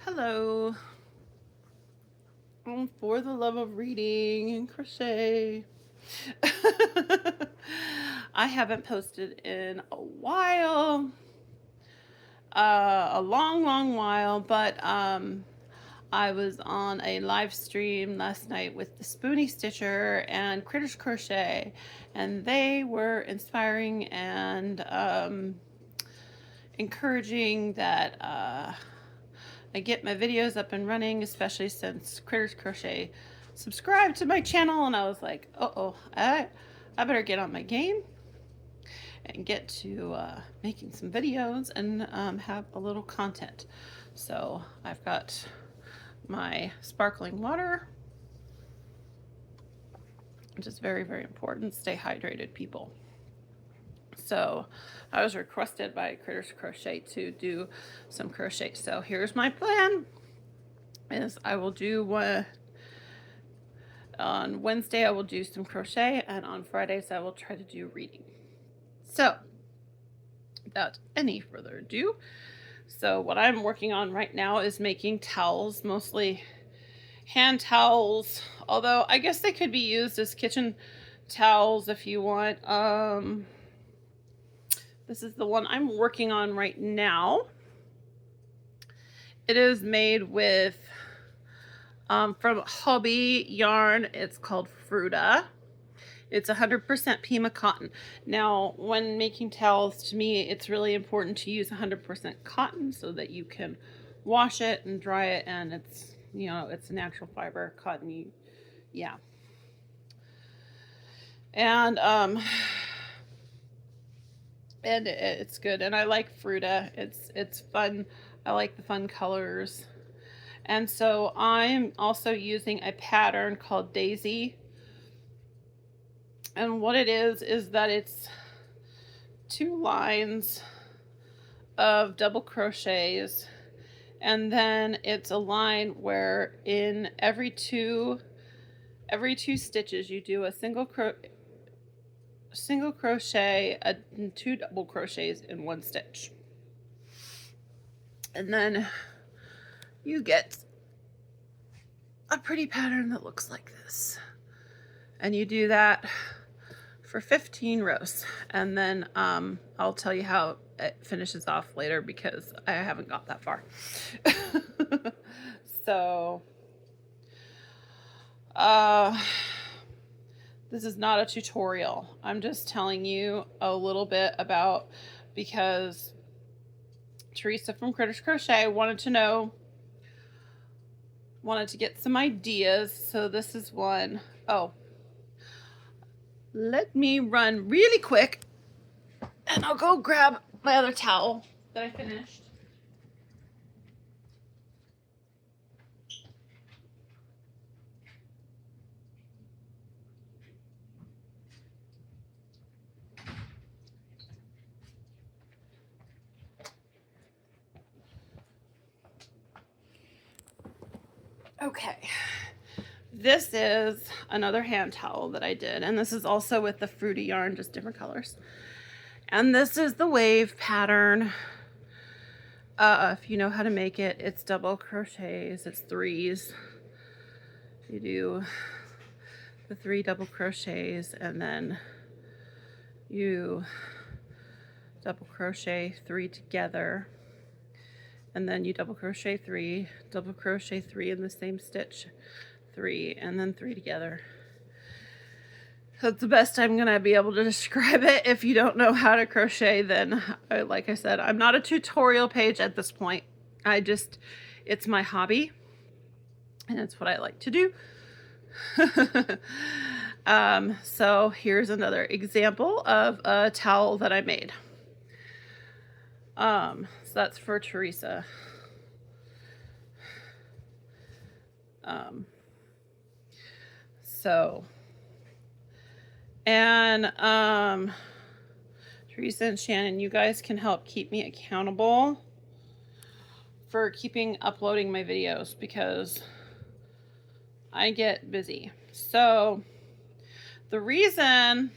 Hello. For the love of reading and crochet. I haven't posted in a while, a long while, but I was on a live stream last night with the Spoonie Stitcher and Critters Crochet, and they were inspiring and encouraging that I get my videos up and running, especially since Critters Crochet subscribed to my channel, and I was like, I better get on my game and get to making some videos and have a little content. So I've got my sparkling water, which is very, very important. Stay hydrated, people. So I was requested by Critters Crochet to do some crochet. So here's my plan. Is I will do one on Wednesday. I will do some crochet, and on Fridays I will try to do reading. So without any further ado, so what I'm working on right now is making towels, mostly hand towels, although I guess they could be used as kitchen towels if you want. This is the one I'm working on right now. It is made with from Hobby Yarn. It's called Fruta. It's 100% Pima cotton. Now, when making towels, to me, it's really important to use 100% cotton so that you can wash it and dry it, and it's, you know, it's a natural fiber cotton. Yeah. And it's good, and I like Fruta. It's fun. I like the fun colors. And so I'm also using a pattern called Daisy. And what it is that it's 2 lines of double crochets, and then it's a line where in every two stitches you do a single crochet and 2 double crochets in 1 stitch, and then you get a pretty pattern that looks like this. And you do that for 15 rows, and then I'll tell you how it finishes off later because I haven't got that far. So this is not a tutorial. I'm just telling you a little bit about, because Teresa from Critters Crochet wanted to get some ideas. So this is one. Oh, let me run really quick and I'll go grab my other towel that I finished. Okay, this is another hand towel that I did, and this is also with the Fruity yarn, just different colors. And this is the wave pattern. If you know how to make it, it's double crochets, it's 3s. You do the 3 double crochets, and then you double crochet 3 together, and then you double crochet 3, double crochet 3 in the same stitch, 3, and then 3 together. That's the best I'm gonna be able to describe it. If you don't know how to crochet, then like I said, I'm not a tutorial page at this point. It's my hobby, and it's what I like to do. So here's another example of a towel that I made. So that's for Teresa. Teresa and Shannon, you guys can help keep me accountable for uploading my videos because I get busy. So the reason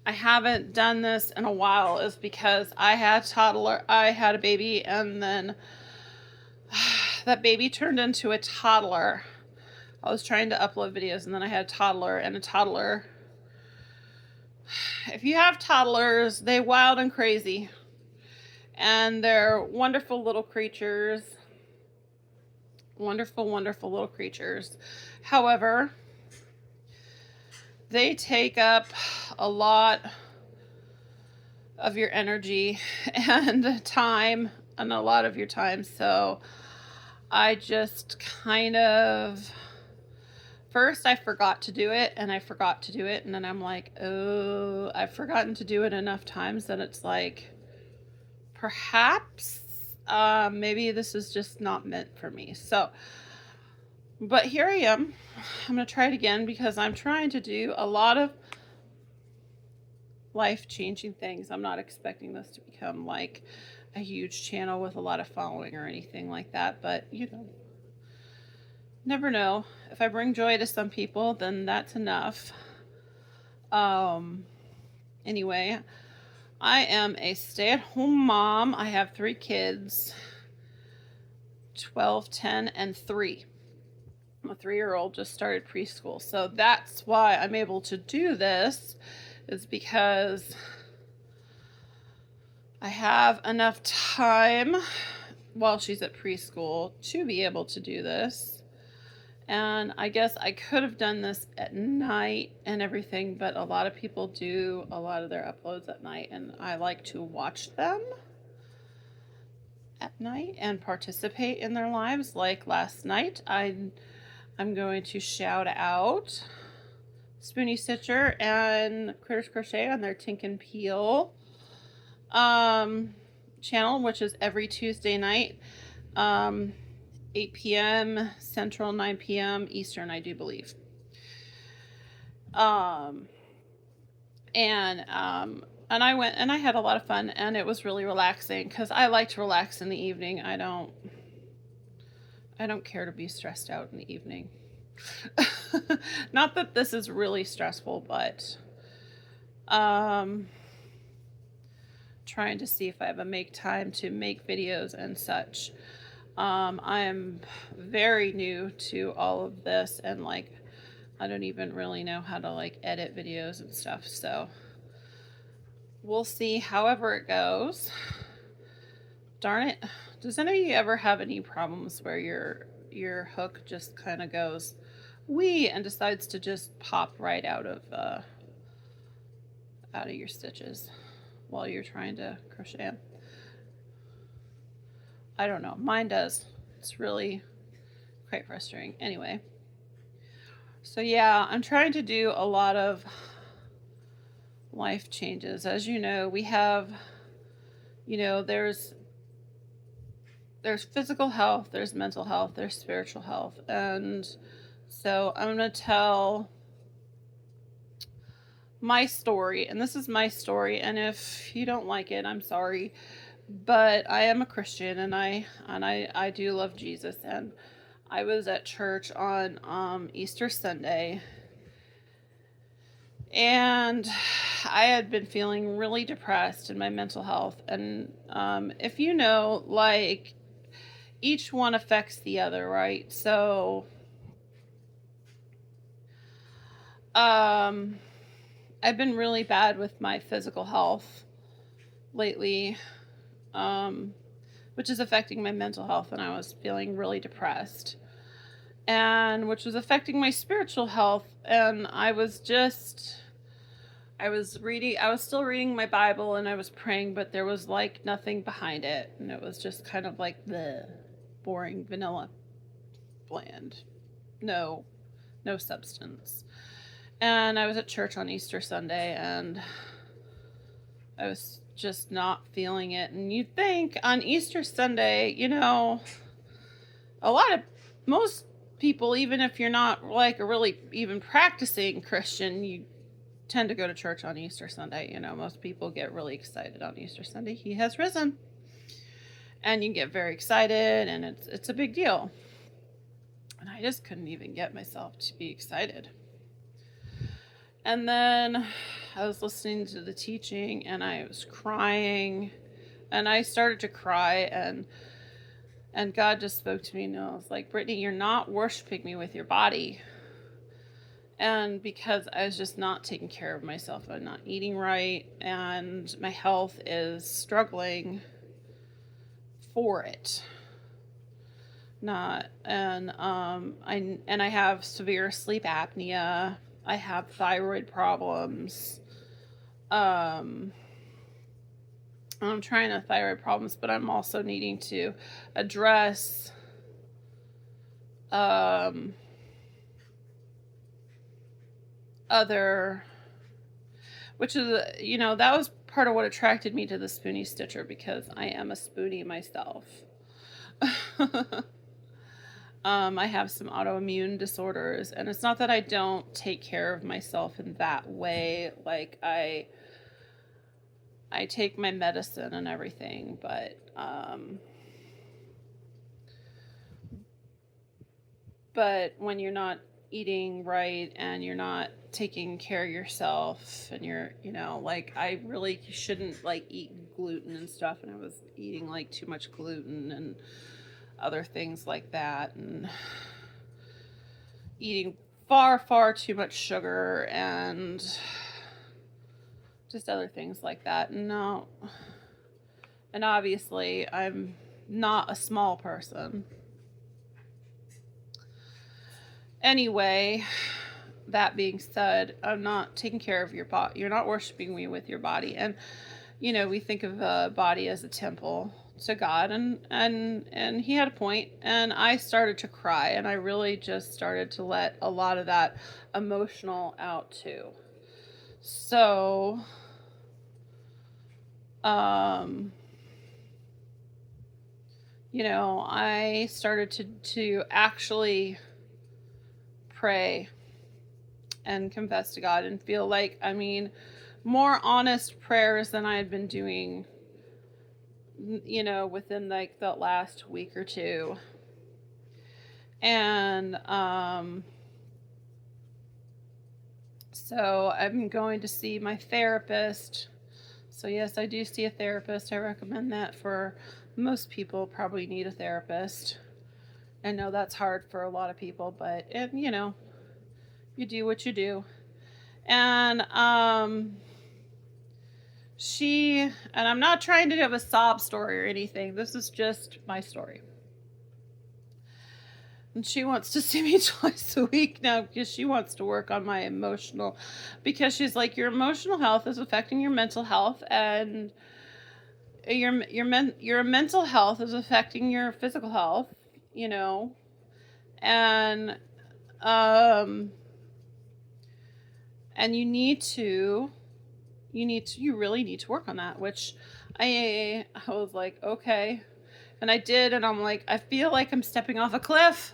I haven't done this in a while is because I had a baby, and then that baby turned into a toddler. I was trying to upload videos and then I had a toddler, and a toddler, if you have toddlers, they wild and crazy, and they're wonderful little creatures. Wonderful, wonderful little creatures. However, they take up a lot of your energy and time, and a lot of your time. So I just kind of, first I forgot to do it, and I forgot to do it, and then I'm like, oh, I've forgotten to do it enough times that it's like, perhaps maybe this is just not meant for me. So, but here I am. I'm going to try it again because I'm trying to do a lot of life-changing things. I'm not expecting this to become like a huge channel with a lot of following or anything like that, but you know, never know. If I bring joy to some people, then that's enough. Anyway, I am a stay-at-home mom. I have 3 kids, 12, 10, and 3. My 3-year-old just started preschool. So that's why I'm able to do this, is because I have enough time while she's at preschool to be able to do this. And I guess I could have done this at night and everything, but a lot of people do a lot of their uploads at night, and I like to watch them at night and participate in their lives. Like last night, I'm going to shout out Spoony Stitcher and Critters Crochet on their Tink and Peel channel, which is every Tuesday night, 8 p.m. Central, 9 p.m. Eastern, I do believe. And I went and I had a lot of fun, and it was really relaxing because I like to relax in the evening. I don't care to be stressed out in the evening. Not that this is really stressful, but trying to see if I ever make time to make videos and such. I am very new to all of this, and like I don't even really know how to like edit videos and stuff, so we'll see however it goes. Darn it. Does any of you ever have any problems where your hook just kind of goes wee and decides to just pop right out of your stitches while you're trying to crochet? I don't know. Mine does. It's really quite frustrating. Anyway, so yeah, I'm trying to do a lot of life changes. As you know, we have, there's physical health, there's mental health, there's spiritual health. And so I'm going to tell my story, and this is my story, and if you don't like it, I'm sorry, but I am a Christian, and I do love Jesus. And I was at church on Easter Sunday, and I had been feeling really depressed in my mental health. And if you know, like, each one affects the other, right? So I've been really bad with my physical health lately, which is affecting my mental health, and I was feeling really depressed, and which was affecting my spiritual health. And I was still reading my Bible, and I was praying, but there was like nothing behind it, and it was just kind of like the boring, vanilla, bland, no substance. And I was at church on Easter Sunday, and I was just not feeling it. And you'd think on Easter Sunday, most people, even if you're not like a really even practicing Christian, you tend to go to church on Easter Sunday. Most people get really excited on Easter Sunday. He has risen. And you get very excited, and it's a big deal. And I just couldn't even get myself to be excited. And then I was listening to the teaching, and I was crying, and I started to cry, and And God just spoke to me and I was like, Brittany, you're not worshiping me with your body. And because I was just not taking care of myself, I'm not eating right, and my health is struggling for it. Not I have severe sleep apnea. I have thyroid problems. I'm trying to thyroid problems, but I'm also needing to address other, which is, that was part of what attracted me to the Spoonie Stitcher, because I am a Spoonie myself. I have some autoimmune disorders, and it's not that I don't take care of myself in that way. Like I take my medicine and everything, but when you're not eating right and you're not taking care of yourself, and you're, like, I really shouldn't like eat gluten and stuff, and I was eating like too much gluten and other things like that, and eating far too much sugar and just other things like that. No. And obviously I'm not a small person. Anyway, that being said, I'm not taking care of your body. You're not worshiping me with your body. And, we think of a body as a temple to God, and he had a point, and I started to cry, and I really just started to let a lot of that emotional out too. So, I started to actually pray and confess to God and feel like, more honest prayers than I had been doing, within like the last week or two. And so I'm going to see my therapist. So yes, I do see a therapist. I recommend that for most people. Probably need a therapist. I know that's hard for a lot of people, but you do what you do. And and I'm not trying to have a sob story or anything. This is just my story. And she wants to see me twice a week now, because she wants to work on my emotional, because she's like, your emotional health is affecting your mental health, and your mental health is affecting your physical health, and and you really need to work on that, which I was like, okay. And I did, and I'm like, I feel like I'm stepping off a cliff.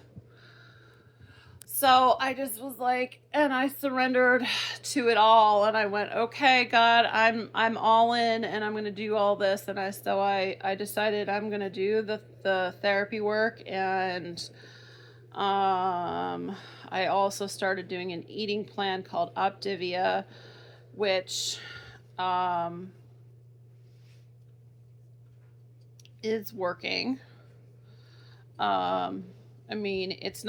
So I just was like, and I surrendered to it all, and I went, okay, God, I'm all in, and I'm gonna do all this. And I decided I'm gonna do the therapy work, and I also started doing an eating plan called Optivia, which is working. It's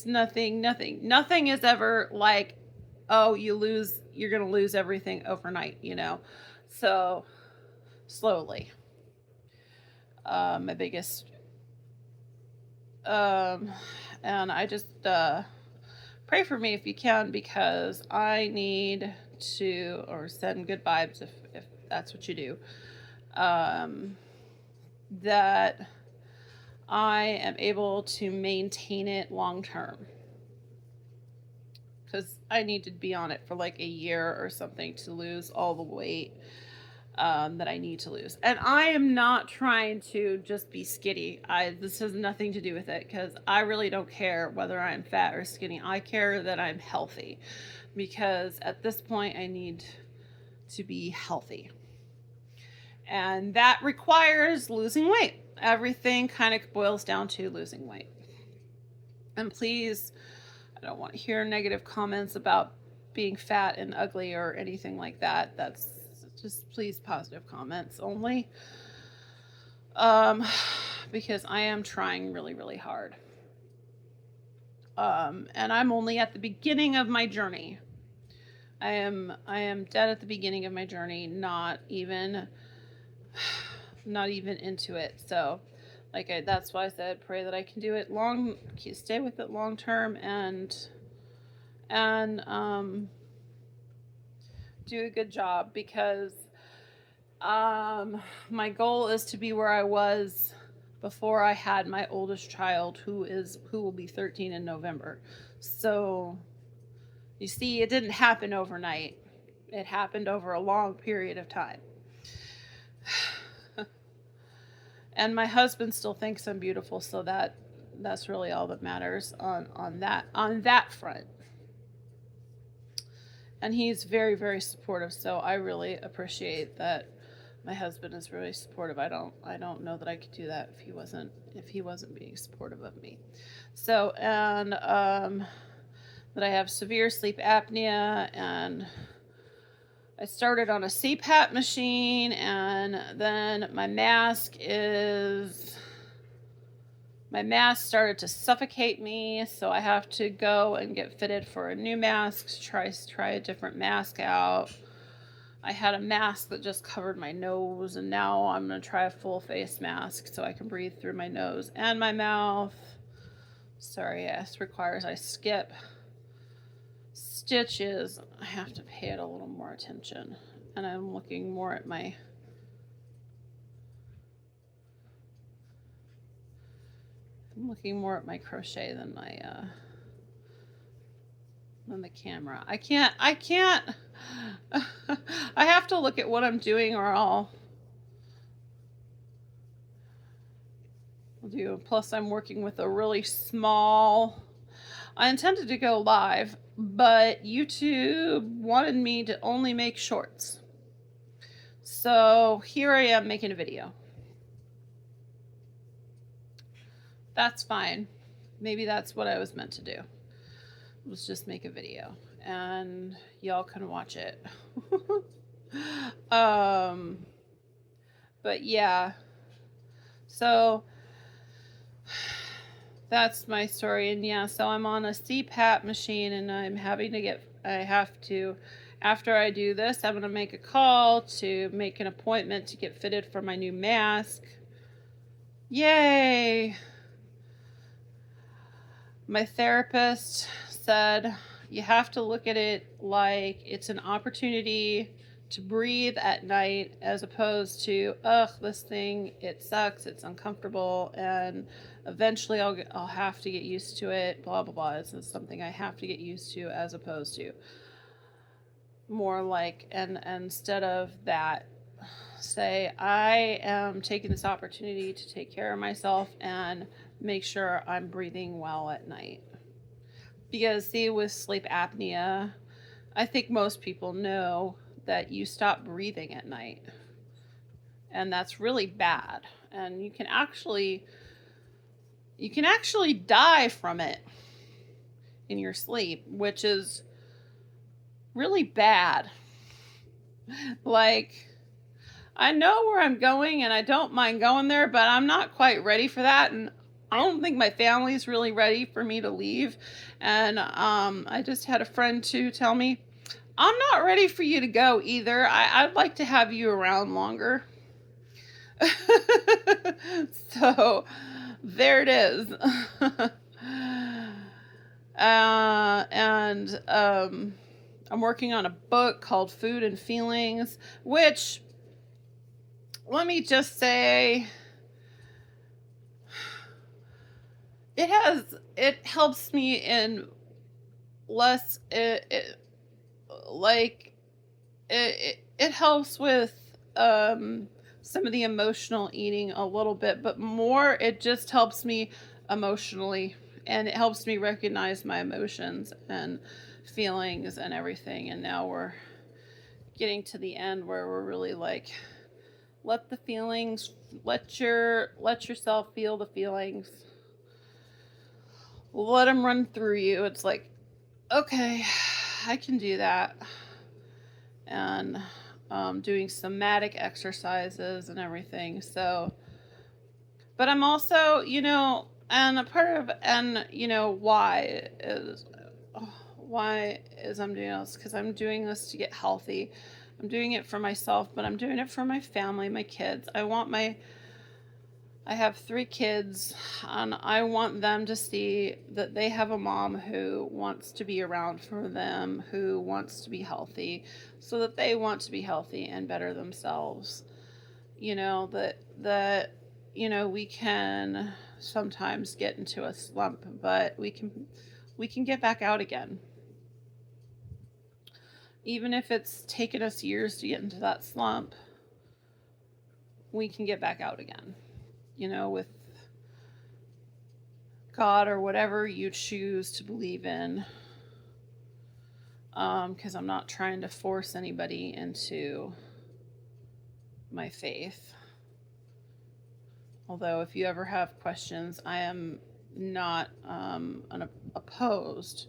nothing is ever like, oh, you're going to lose everything overnight, So slowly. My biggest, and I just, pray for me if you can, because I need to, or send good vibes if that's what you do. That I am able to maintain it long term, because I need to be on it for like a year or something to lose all the weight that I need to lose. And I am not trying to just be skinny. This has nothing to do with it, because I really don't care whether I'm fat or skinny. I care that I'm healthy, because at this point I need to be healthy. And that requires losing weight. Everything kind of boils down to losing weight. And please, I don't want to hear negative comments about being fat and ugly or anything like that. That's just, please, positive comments only. because I am trying really, really hard. And I'm only at the beginning of my journey. I am dead at the beginning of my journey, not even into it. So that's why I said pray that I can do it stay with it long term, and do a good job, because my goal is to be where I was before I had my oldest child, who will be 13 in November. So you see, it didn't happen overnight. It happened over a long period of time. And my husband still thinks I'm beautiful, so that's really all that matters on that front. And he's very, very supportive, so I really appreciate that my husband is really supportive. I don't know that I could do that if he wasn't being supportive of me. So, and that I have severe sleep apnea, and I started on a CPAP machine, and then my mask started to suffocate me, so I have to go and get fitted for a new mask, try a different mask out. I had a mask that just covered my nose, and now I'm going to try a full face mask so I can breathe through my nose and my mouth. Sorry, yes, requires I skip stitches. I have to pay it a little more attention, and I'm looking more at my crochet than the camera. I can't I have to look at what I'm doing, or I'll do. Plus, I'm working with a really small. I intended to go live, but YouTube wanted me to only make shorts. So here I am making a video. That's fine. Maybe that's what I was meant to do. Was just make a video, and y'all can watch it. But yeah. So that's my story. And yeah, so I'm on a CPAP machine, and after I do this, I'm going to make a call to make an appointment to get fitted for my new mask. Yay! My therapist said you have to look at it like it's an opportunity to breathe at night, as opposed to, this thing, it sucks, it's uncomfortable, and eventually I'll have to get used to it, blah, blah, blah. It's something I have to get used to, as opposed to more like, and instead of that, say, I am taking this opportunity to take care of myself and make sure I'm breathing well at night. Because see, with sleep apnea, I think most people know that you stop breathing at night, and that's really bad, and you can actually die from it in your sleep, which is really bad. Like, I know where I'm going, and I don't mind going there, but I'm not quite ready for that, and I don't think my family's really ready for me to leave. And I just had a friend to tell me, I'm not ready for you to go either. I'd like to have you around longer. So there it is. And I'm working on a book called Food and Feelings, which, let me just say, it helps me in less, it helps with some of the emotional eating a little bit, but more, it just helps me emotionally, and it helps me recognize my emotions and feelings and everything. And now we're getting to the end where we're really like, let yourself feel the feelings, let them run through you. It's like, okay, I can do that. And doing somatic exercises and everything. So But I'm also, and a part of, and why is I'm doing this? Because I'm doing this to get healthy. I'm doing it for myself, but I'm doing it for my family, my kids. I have 3 kids, and I want them to see that they have a mom who wants to be around for them, who wants to be healthy, so that they want to be healthy and better themselves. That we can sometimes get into a slump, but we can get back out again. Even if it's taken us years to get into that slump, we can get back out again. With God or whatever you choose to believe in. Because I'm not trying to force anybody into my faith. Although, if you ever have questions, I am not opposed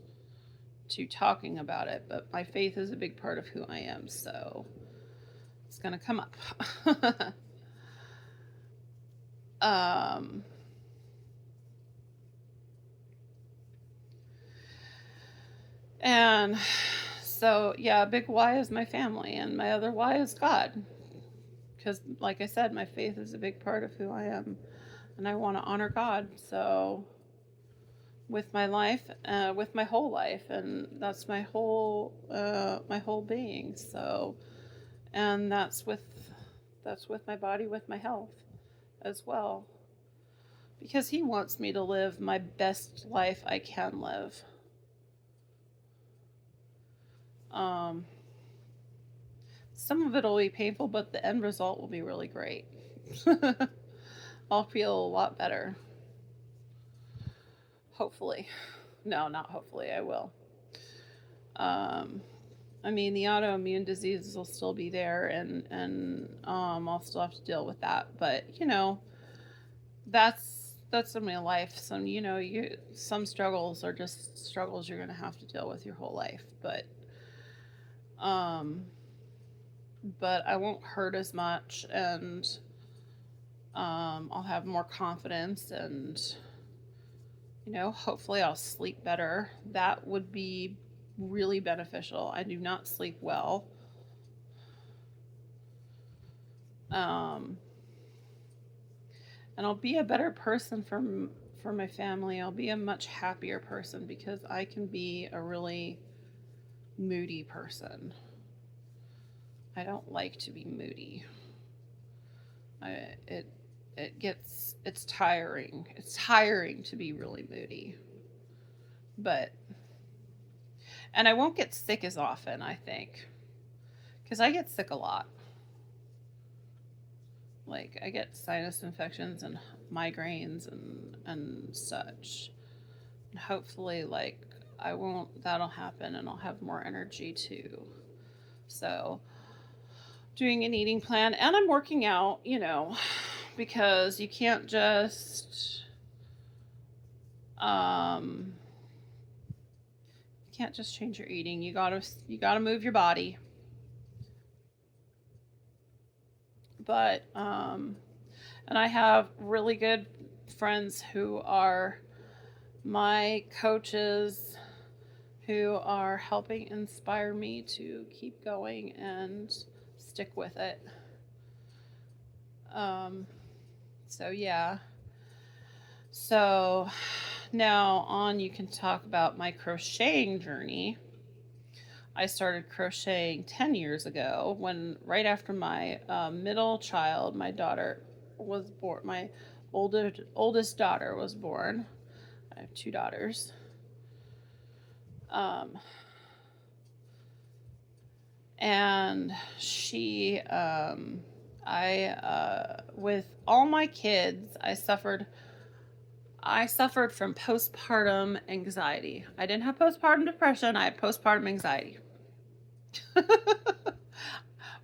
to talking about it, but my faith is a big part of who I am, so it's going to come up. And so, yeah, a big why is my family, and my other why is God. Because, like I said, my faith is a big part of who I am, and I want to honor God. So, with my life, with my whole life, and that's my whole being. So, and that's with my body, with my health as well, because He wants me to live my best life I can live. Some of it will be painful, but the end result will be really great. I'll feel a lot better. Hopefully. No, not hopefully, I will. I mean, the autoimmune diseases will still be there, and I'll still have to deal with that. But that's in my life. Some struggles are just struggles you're going to have to deal with your whole life. But I won't hurt as much, and I'll have more confidence, and hopefully I'll sleep better. That would be really beneficial. I do not sleep well. And I'll be a better person for my family. I'll be a much happier person, because I can be a really moody person. I don't like to be moody. It's tiring. It's tiring to be really moody. And I won't get sick as often, I think, because I get sick a lot. Like, I get sinus infections and migraines and such. And hopefully, that'll happen, and I'll have more energy too. So, doing an eating plan, and I'm working out, because you can't just change your eating. You gotta move your body. But and I have really good friends who are my coaches, who are helping inspire me to keep going and stick with it. So yeah. So now on, you can talk about my crocheting journey. I started crocheting 10 years ago, right after my middle child, my daughter, was born. My oldest daughter was born. I have 2 daughters. And she, with all my kids, I suffered from postpartum anxiety. I didn't have postpartum depression. I had postpartum anxiety.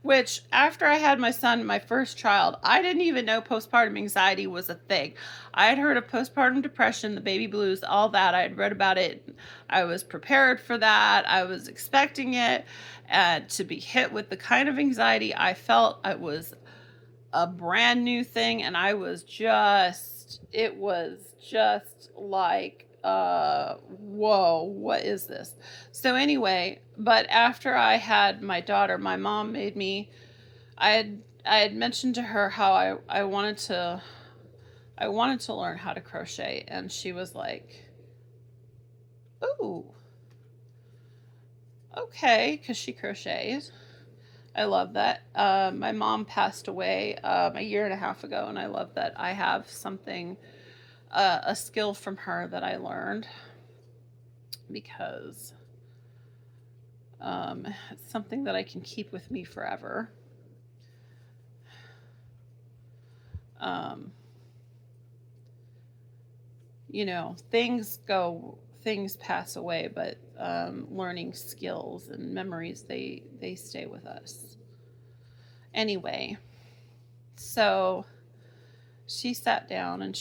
Which, after I had my son, my first child, I didn't even know postpartum anxiety was a thing. I had heard of postpartum depression, the baby blues, all that. I had read about it. I was prepared for that. I was expecting it. And to be hit with the kind of anxiety I felt, it was a brand new thing, and I was just it was just like, whoa, what is this? So anyway, but after I had my daughter, my mom made me, I had mentioned to her how I wanted to learn how to crochet, and she was like, "Ooh, okay," because she crochets. I love that. My mom passed away a year and a half ago, and I love that I have something, a skill from her that I learned because it's something that I can keep with me forever. Um, things pass away, but learning skills and memories, they stay with us. Anyway, so she sat down and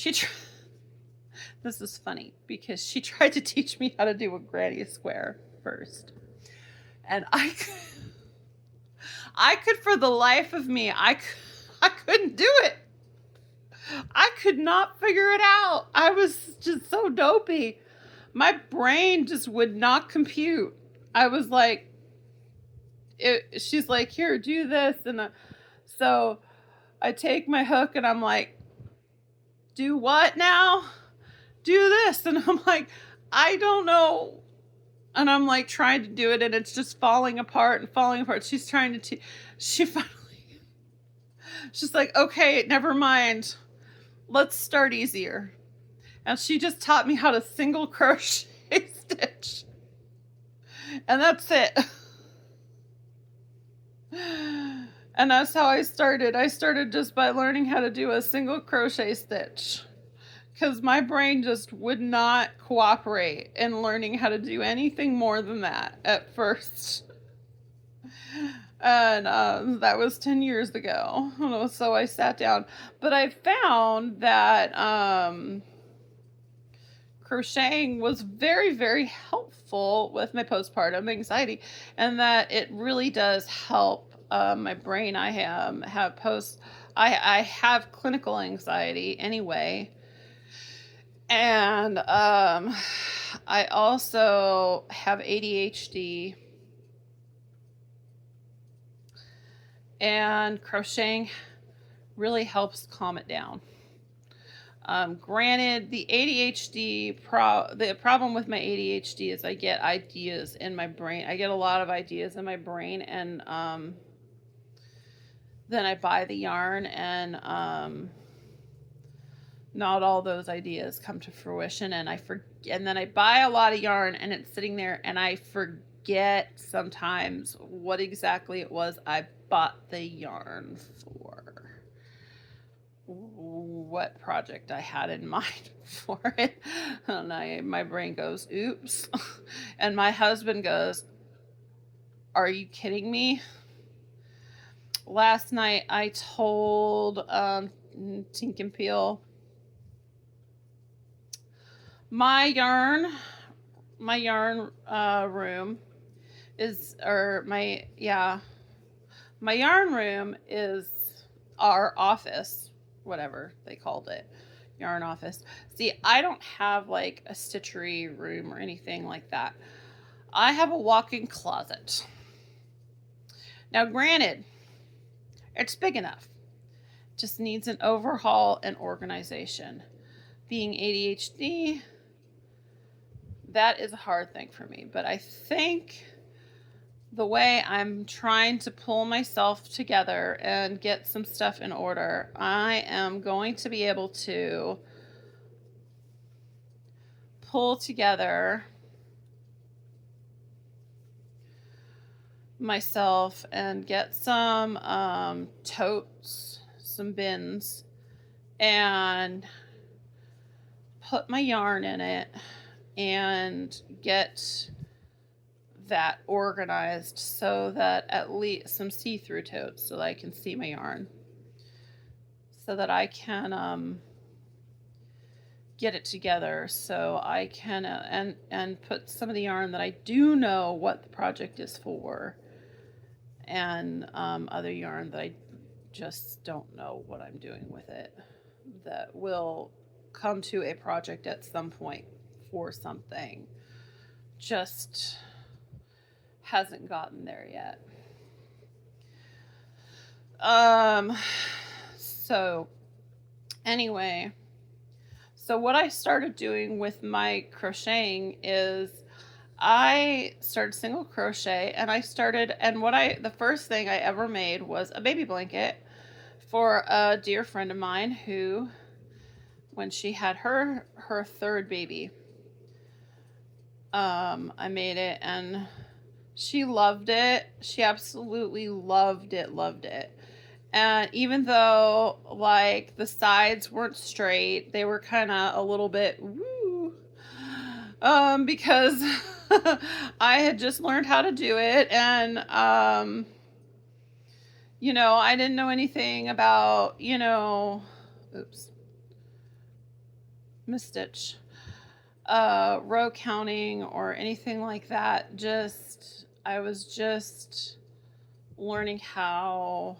this is funny because she tried to teach me how to do a granny square first. And I could for the life of me, I couldn't do it. I could not figure it out. I was just so dopey. My brain just would not compute. I was like, she's like, here, do this. And so I take my hook and I'm like, do what now? Do this. And I'm like, I don't know. And I'm like trying to do it and it's just falling apart and falling apart. She's trying to, she finally, she's like, okay, never mind. Let's start easier. And she just taught me how to single crochet stitch. And that's it. And that's how I started. I started just by learning how to do a single crochet stitch. Because my brain just would not cooperate in learning how to do anything more than that at first. And that was 10 years ago. So I sat down. But I found that crocheting was very, very helpful with my postpartum anxiety, and that it really does help my brain. I have clinical anxiety anyway, and I also have ADHD, and crocheting really helps calm it down. Granted, the the problem with my ADHD is I get ideas in my brain. I get a lot of ideas in my brain, and then I buy the yarn, and not all those ideas come to fruition, and and then I buy a lot of yarn, and it's sitting there, and I forget sometimes what exactly it was I bought the yarn for. What project I had in mind for it. And my brain goes, oops. And my husband goes, are you kidding me? Last night I told Tink and Peel, my yarn room is, my yarn room is our office, whatever they called it, yarn office. See, I don't have like a stitchery room or anything like that. I have a walk-in closet. Now, granted, it's big enough. Just needs an overhaul and organization. Being ADHD, that is a hard thing for me. But I think the way I'm trying to pull myself together and get some stuff in order, I am going to be able to pull together myself and get some totes, some bins, and put my yarn in it and get that organized so that at least some see-through totes so that I can see my yarn, so that I can get it together, so I can and put some of the yarn that I do know what the project is for, and other yarn that I just don't know what I'm doing with it, that will come to a project at some point for something. Just hasn't gotten there yet. So anyway, so what I started doing with my crocheting is I started single crochet, and the first thing I ever made was a baby blanket for a dear friend of mine who, when she had her third baby, I made it, and she loved it. She absolutely loved it. And even though like the sides weren't straight, they were kind of a little bit woo, because I had just learned how to do it, and I didn't know anything about, oops, misstitch, row counting or anything like that. I was just learning how.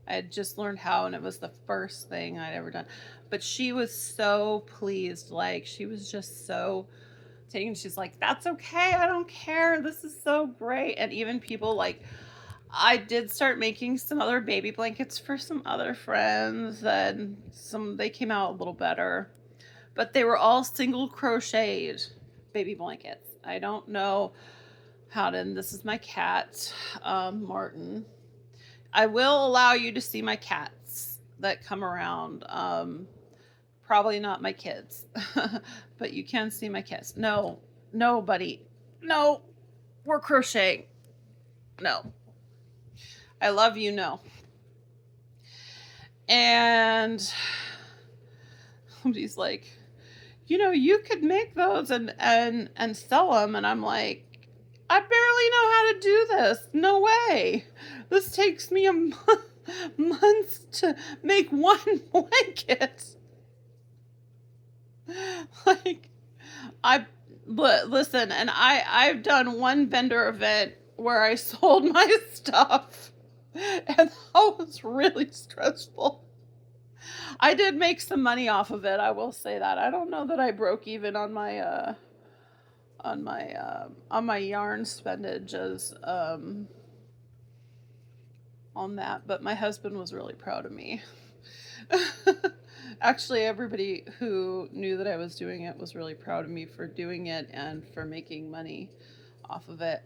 I had just learned how, and it was the first thing I'd ever done. But she was so pleased. Like, she was just so taken. She's like, that's okay. I don't care. This is so great. And even people like, I did start making some other baby blankets for some other friends, and they came out a little better. But they were all single crocheted baby blankets. I don't know how to, and this is my cat, Martin. I will allow you to see my cats that come around. Probably not my kids, but you can see my cats. No, buddy. No, we're crocheting. No. I love you, no. And somebody's like, you could make those and sell them. And I'm like, I barely know how to do this. No way. This takes me a months to make one blanket. Like, listen, and I've done one vendor event where I sold my stuff, and that was really stressful. I did make some money off of it, I will say that. I don't know that I broke even on my yarn spendages on that, but my husband was really proud of me. Actually, everybody who knew that I was doing it was really proud of me for doing it and for making money off of it,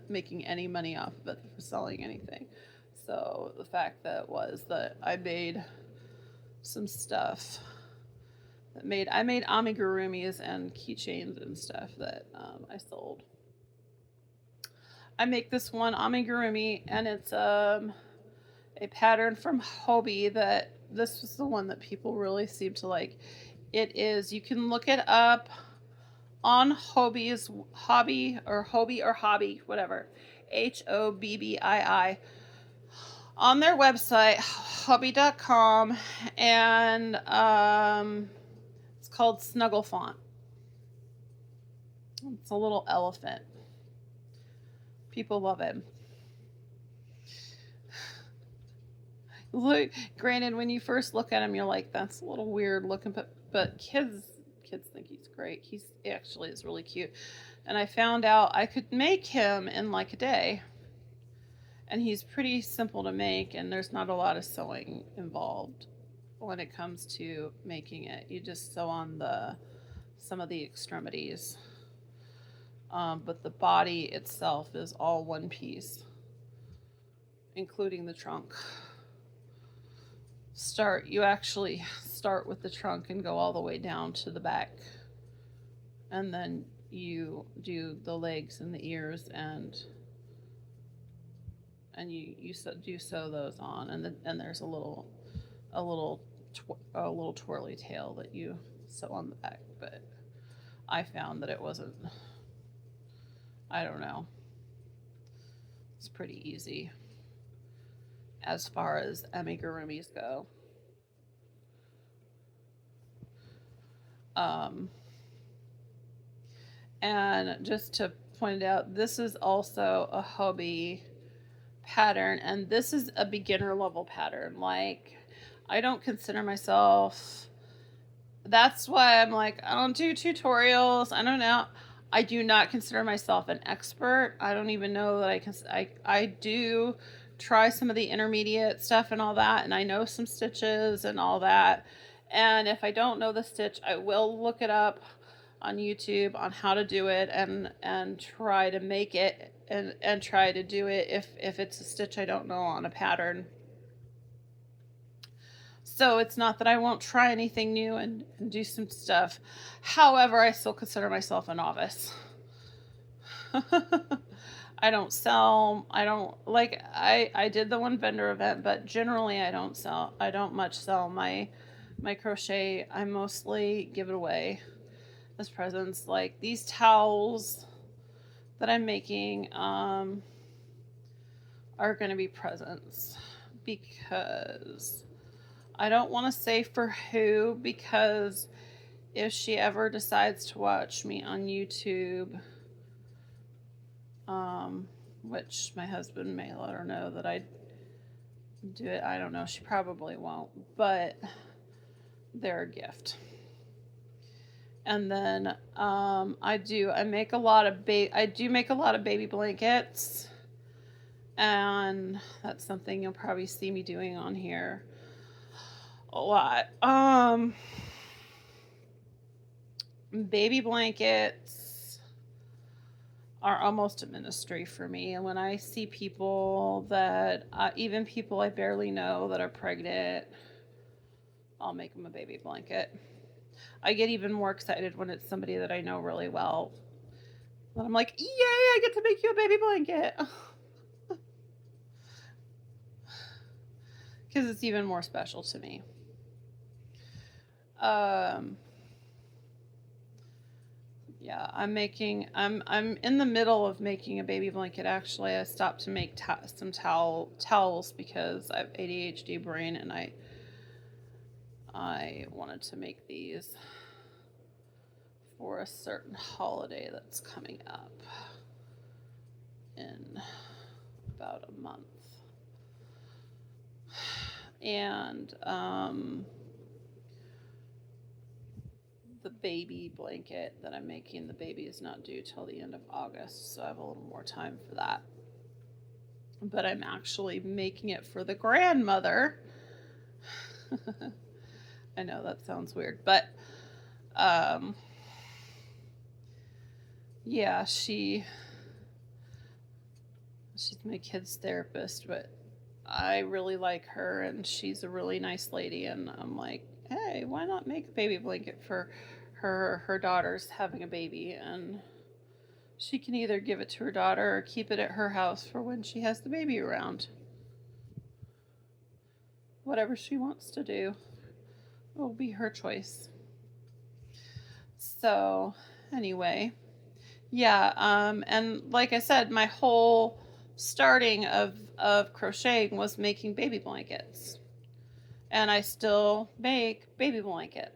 making any money off of it, for selling anything. So the fact that I made some stuff I made amigurumis and keychains and stuff that I sold. I make this one amigurumi, and it's a pattern from Hobby. That this was the one that people really seem to like. It is, you can look it up on Hobby's Hobby or Hobby, whatever, HOBBII, on their website, hobby.com, and it's called Snuggle Font. It's a little elephant. People love it. Look, granted, when you first look at him, you're like, that's a little weird looking, but kids think he's great. He actually is really cute. And I found out I could make him in like a day. And he's pretty simple to make, and there's not a lot of sewing involved when it comes to making it. You just sew on some of the extremities. But the body itself is all one piece, including the trunk. You actually start with the trunk and go all the way down to the back, and then you do the legs and the ears, and you sew those on, and there's a little twirly tail that you sew on the back. But I found that it wasn't, I don't know, it's pretty easy as far as amigurumis go. And just to point out, this is also a Hobby pattern, and this is a beginner level pattern. Like, I don't consider myself that's why I'm like, I don't do tutorials. I don't know. I do not consider myself an expert. I don't even know that I do try some of the intermediate stuff and all that, and I know some stitches and all that. And if I don't know the stitch, I will look it up on YouTube on how to do it, and try to make it, and try to do it if it's a stitch I don't know on a pattern. So it's not that I won't try anything new and do some stuff. However, I still consider myself a novice. I don't sell. I don't like. I did the one vendor event, but generally I don't sell. I don't much sell my crochet. I mostly give it away as presents. Like these towels that I'm making are going to be presents, because I don't want to say for who, because if she ever decides to watch me on YouTube, which my husband may let her know that I do it. I don't know. She probably won't, but they're a gift. And then I do make a lot of baby blankets, and that's something you'll probably see me doing on here a lot. Baby blankets are almost a ministry for me. And when I see people that, even people I barely know that are pregnant, I'll make them a baby blanket. I get even more excited when it's somebody that I know really well. And I'm like, yay, I get to make you a baby blanket. Because it's even more special to me. Yeah, I'm in the middle of making a baby blanket. Actually, I stopped to make some towels because I have ADHD brain, and I wanted to make these for a certain holiday that's coming up in about a month. And the baby blanket that I'm making, the baby is not due till the end of August, so I have a little more time for that. But I'm actually making it for the grandmother. I know that sounds weird, but yeah, she's my kid's therapist, but I really like her, and she's a really nice lady, and I'm like, hey, why not make a baby blanket for her daughter's having a baby, and she can either give it to her daughter or keep it at her house for when she has the baby around. Whatever she wants to do, it will be her choice. So anyway, yeah, and like I said, my whole starting of crocheting was making baby blankets, and I still make baby blankets.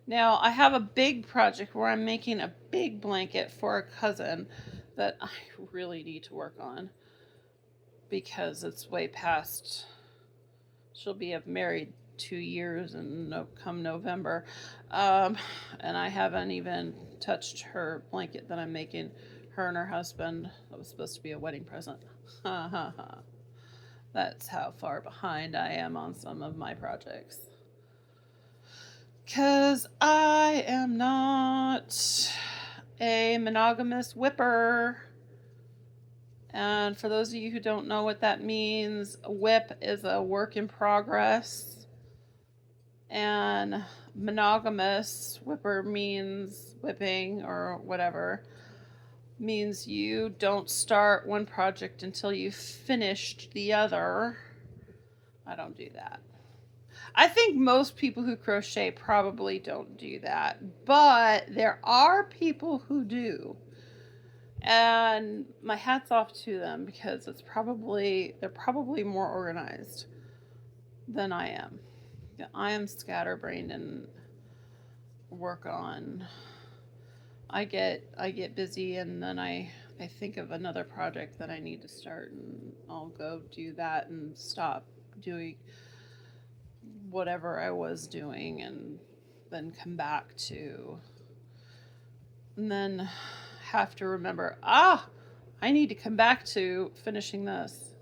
Now I have a big project where I'm making a big blanket for a cousin that I really need to work on, because it's way past. She'll be married 2 years come November, and I haven't even touched her blanket that I'm making her and her husband. That was supposed to be a wedding present. Ha ha ha. That's how far behind I am on some of my projects. Because I am not a monogamous whipper. And for those of you who don't know what that means, whip is a work in progress. And monogamous whipper means whipping or whatever. Means you don't start one project until you've finished the other. I don't do that. I think most people who crochet probably don't do that, but there are people who do. And my hat's off to them, because they're probably more organized than I am. I am scatterbrained and work on. I get busy, and then I think of another project that I need to start, and I'll go do that and stop doing whatever I was doing and then come back to, and then have to remember, I need to come back to finishing this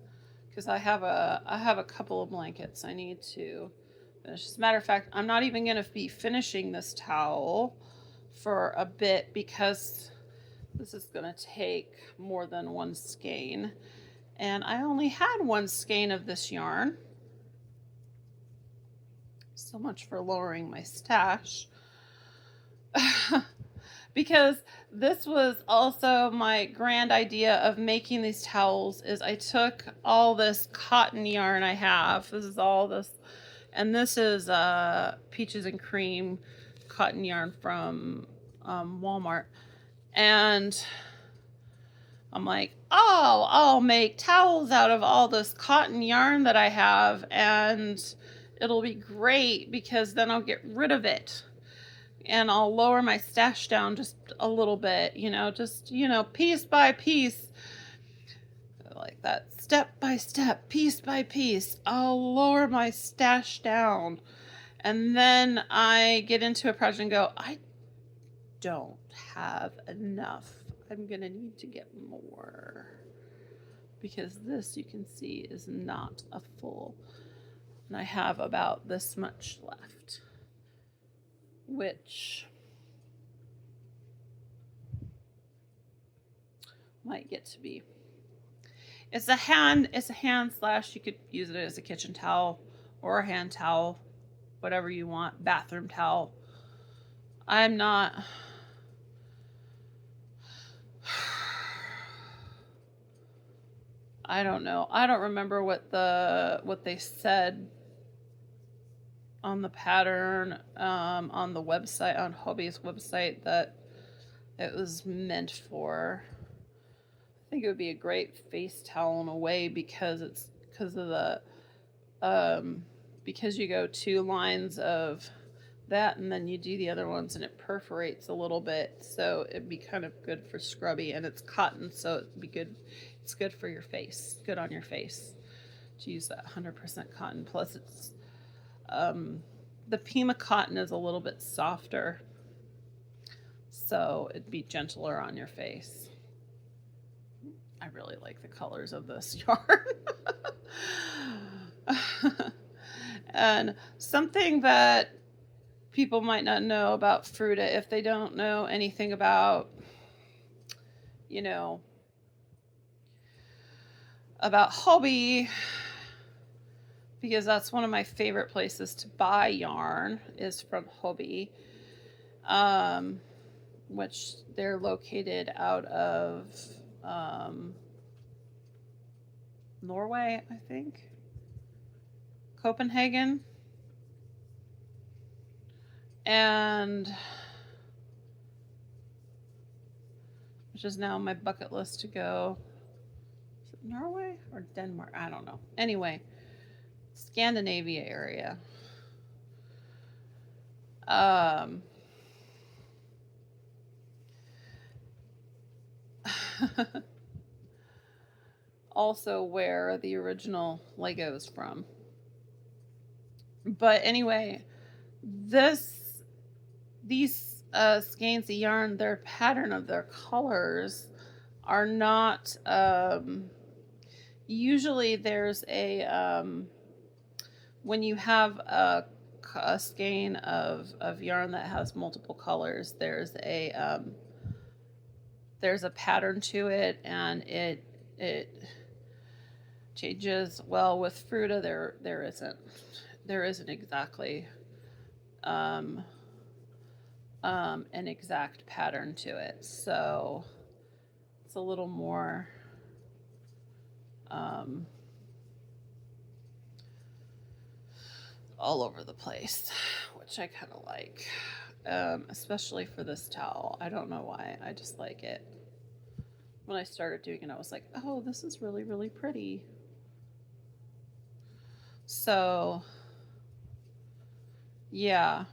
because I have a couple of blankets I need to finish. As a matter of fact, I'm not even going to be finishing this towel for a bit because this is going to take more than one skein. And I only had one skein of this yarn. So much for lowering my stash. Because this was also my grand idea of making these towels is I took all this cotton yarn I have. This is all this, and this is peaches and cream cotton yarn from Walmart. And I'm like, oh, I'll make towels out of all this cotton yarn that I have, and it'll be great because then I'll get rid of it. And I'll lower my stash down just a little bit, just, piece by piece. Like that, step by step, piece by piece. I'll lower my stash down. And then I get into a project and go, I don't have enough. I'm going to need to get more. Because this, you can see, is not a full. And I have about this much left. Which might get to be. It's a hand slash, you could use it as a kitchen towel or a hand towel, whatever you want, bathroom towel. I don't know. I don't remember what they said on the pattern, on the website, on Hobby's website, that it was meant for. I think it would be a great face towel in a way because you go 2 lines of that and then you do the other ones and it perforates a little bit, so it'd be kind of good for scrubby, and it's cotton, so it'd be good. It's good for your face, good on your face to use that 100% cotton. Plus it's the Pima cotton is a little bit softer, so it'd be gentler on your face. I really like the colors of this yarn. And something that people might not know about Fruta, if they don't know anything about, about Hobby, because that's one of my favorite places to buy yarn is from Hobby, which they're located out of Norway, I think. Copenhagen. And which is now on my bucket list to go. Is it Norway or Denmark? I don't know. Anyway, Scandinavia area. Also where the original Lego is from. But anyway, these skeins of yarn, their pattern of their colors are not, usually there's a, when you have a skein of yarn that has multiple colors, there's a pattern to it, and it changes. Well, with Fruta, there isn't exactly an exact pattern to it, so it's a little more all over the place, which I kind of like, especially for this towel. I don't know why, I just like it. When I started doing it, I was like, oh, this is really, really pretty. So yeah,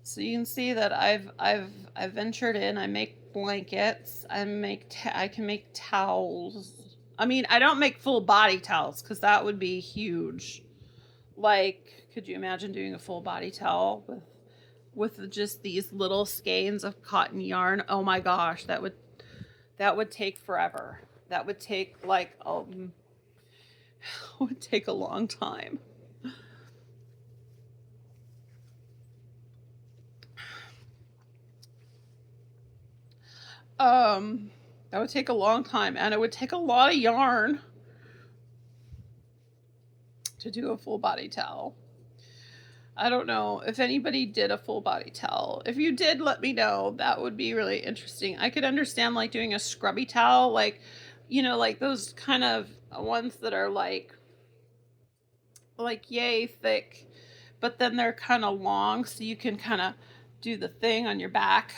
so you can see that I've ventured in. I make blankets. I can make towels. I mean, I don't make full body towels because that would be huge. Like, Could you imagine doing a full body towel with just these little skeins of cotton yarn? Oh my gosh, that would take forever. That would take like would take a long time. That would take a long time, and it would take a lot of yarn to do a full body towel. I don't know if anybody did a full body towel. If you did, let me know. That would be really interesting. I could understand like doing a scrubby towel, like, you know, like those kind of ones that are like yay thick, but then they're kind of long, so you can kind of do the thing on your back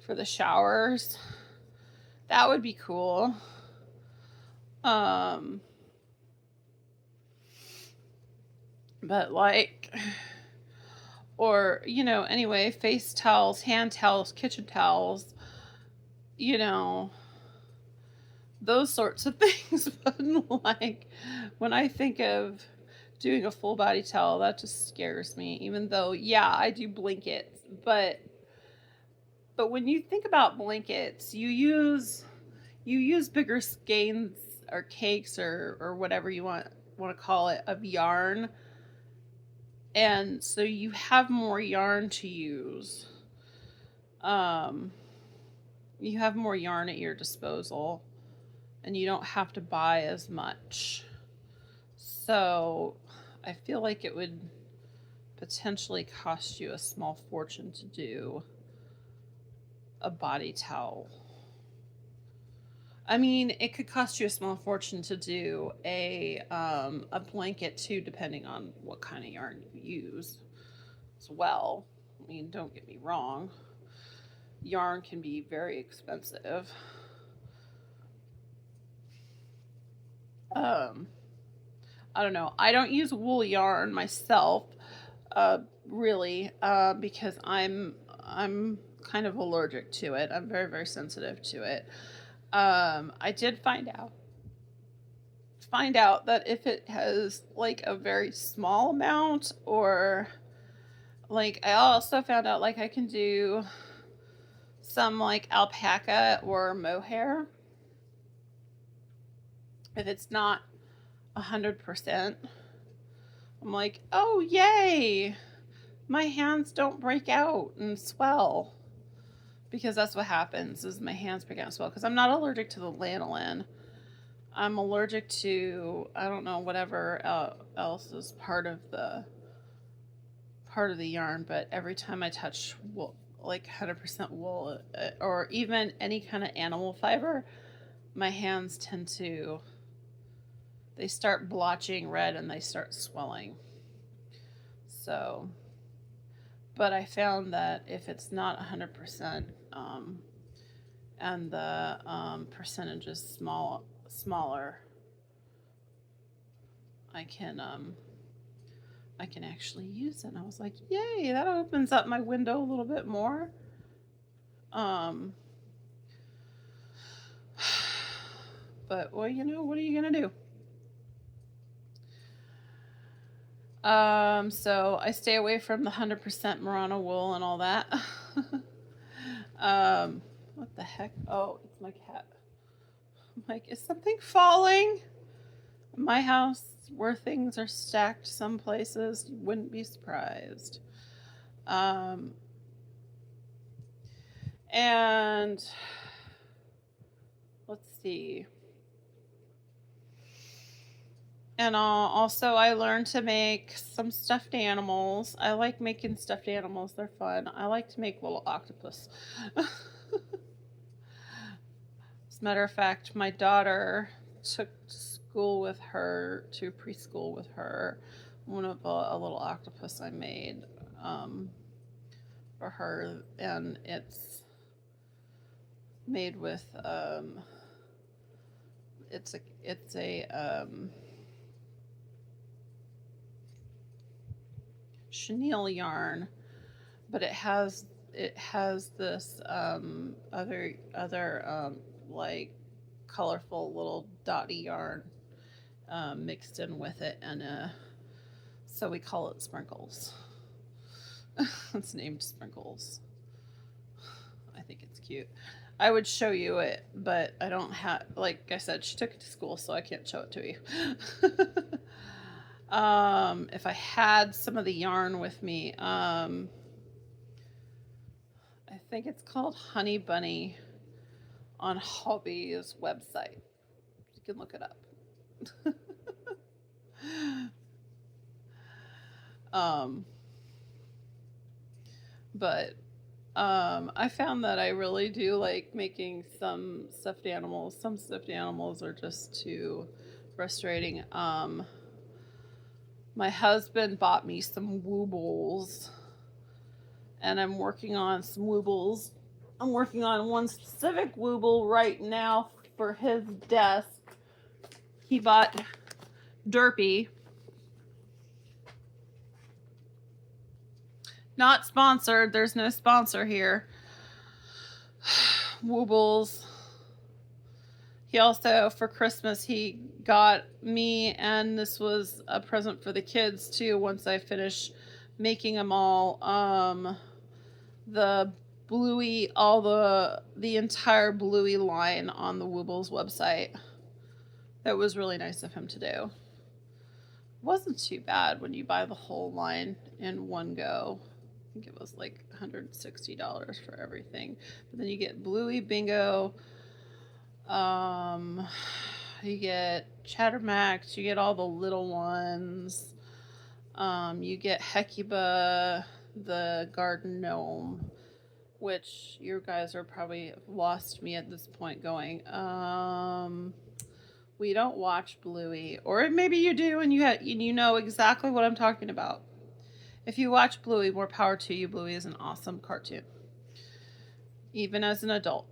for the showers. That would be cool. But like, or, you know, anyway, face towels, hand towels, kitchen towels, you know, those sorts of things. But like, when I think of doing a full body towel, that just scares me, even though, yeah, I do blankets, but when you think about blankets, you use bigger skeins or cakes or whatever you want to call it of yarn, and so you have more yarn to use. You have more yarn at your disposal, and you don't have to buy as much. So I feel like it would potentially cost you a small fortune to do a body towel. I mean, it could cost you a small fortune to do a blanket too, depending on what kind of yarn you use as well. I mean, don't get me wrong. Yarn can be very expensive. I don't know. I don't use wool yarn myself, really, because I'm kind of allergic to it. I'm very, very sensitive to it. I did find out that if it has like a very small amount, or like, I also found out like I can do some like alpaca or mohair if it's not 100%. I'm like, oh yay, my hands don't break out and swell, because that's what happens is my hands break out and swell, because I'm not allergic to the lanolin. I'm allergic to, I don't know, whatever else is part of the yarn, but every time I touch wool, like 100% wool, or even any kind of animal fiber, my hands tend to, they start blotching red and they start swelling. So, but I found that if it's not 100%, and the percentage is smaller, I can actually use it. And I was like, yay, that opens up my window a little bit more. But, well, you know, what are you going to do? So I stay away from the 100% merino wool and all that. What the heck? Oh, it's my cat. I'm like, is something falling? My house, where things are stacked some places, you wouldn't be surprised. And let's see. And also, I learned to make some stuffed animals. I like making stuffed animals. They're fun. I like to make little octopus. As a matter of fact, my daughter took to preschool with her, one of a little octopus I made for her. And it's made with, it's a chenille yarn, but it has this other like colorful little dotty yarn mixed in with it, and So we call it Sprinkles. It's named Sprinkles. I think it's cute. I would show you it, but I don't have, like I said, she took it to school, so I can't show it to you. If I had some of the yarn with me, I think it's called Honey Bunny on Hobby's website. You can look it up. um, but I found that I really do like making some stuffed animals. Some stuffed animals are just too frustrating. My husband bought me some woobles, and I'm working on some woobles. I'm working on one specific wooble right now for his desk. He bought Derpy. Not sponsored. There's no sponsor here. Woobles. He also, for Christmas, he got me, and this was a present for the kids too, once I finish making them all, the Bluey, all the entire Bluey line on the Woobles website. That was really nice of him to do. It wasn't too bad when you buy the whole line in one go. I think it was like $160 for everything. But then you get Bluey Bingo, you get Chattermax, you get all the little ones, you get Hecuba, the garden gnome, which you guys are probably lost me at this point going, we don't watch Bluey, or maybe you do and you know exactly what I'm talking about. If you watch Bluey, more power to you. Bluey is an awesome cartoon, even as an adult.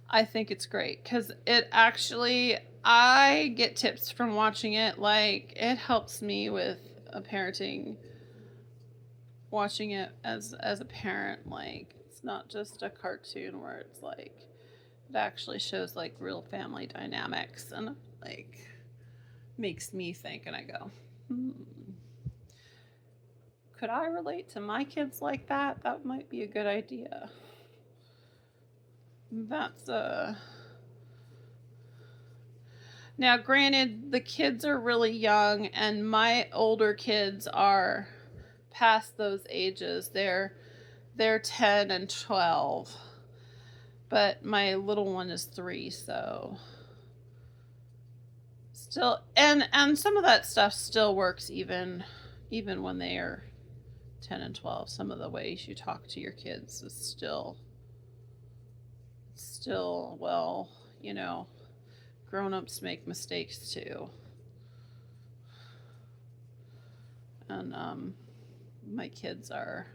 I think it's great because it actually, I get tips from watching it. Like, it helps me with parenting, watching it as a parent. Like, it's not just a cartoon where it's like, it actually shows like real family dynamics, and like makes me think, and I go, could I relate to my kids like that? That might be a good idea. That's now granted, the kids are really young, and my older kids are past those ages. They're 10 and 12. But my little one is 3, so still, and some of that stuff still works even when they are 10 and 12. Some of the ways you talk to your kids is still well, you know, grown-ups make mistakes too. And my kids are,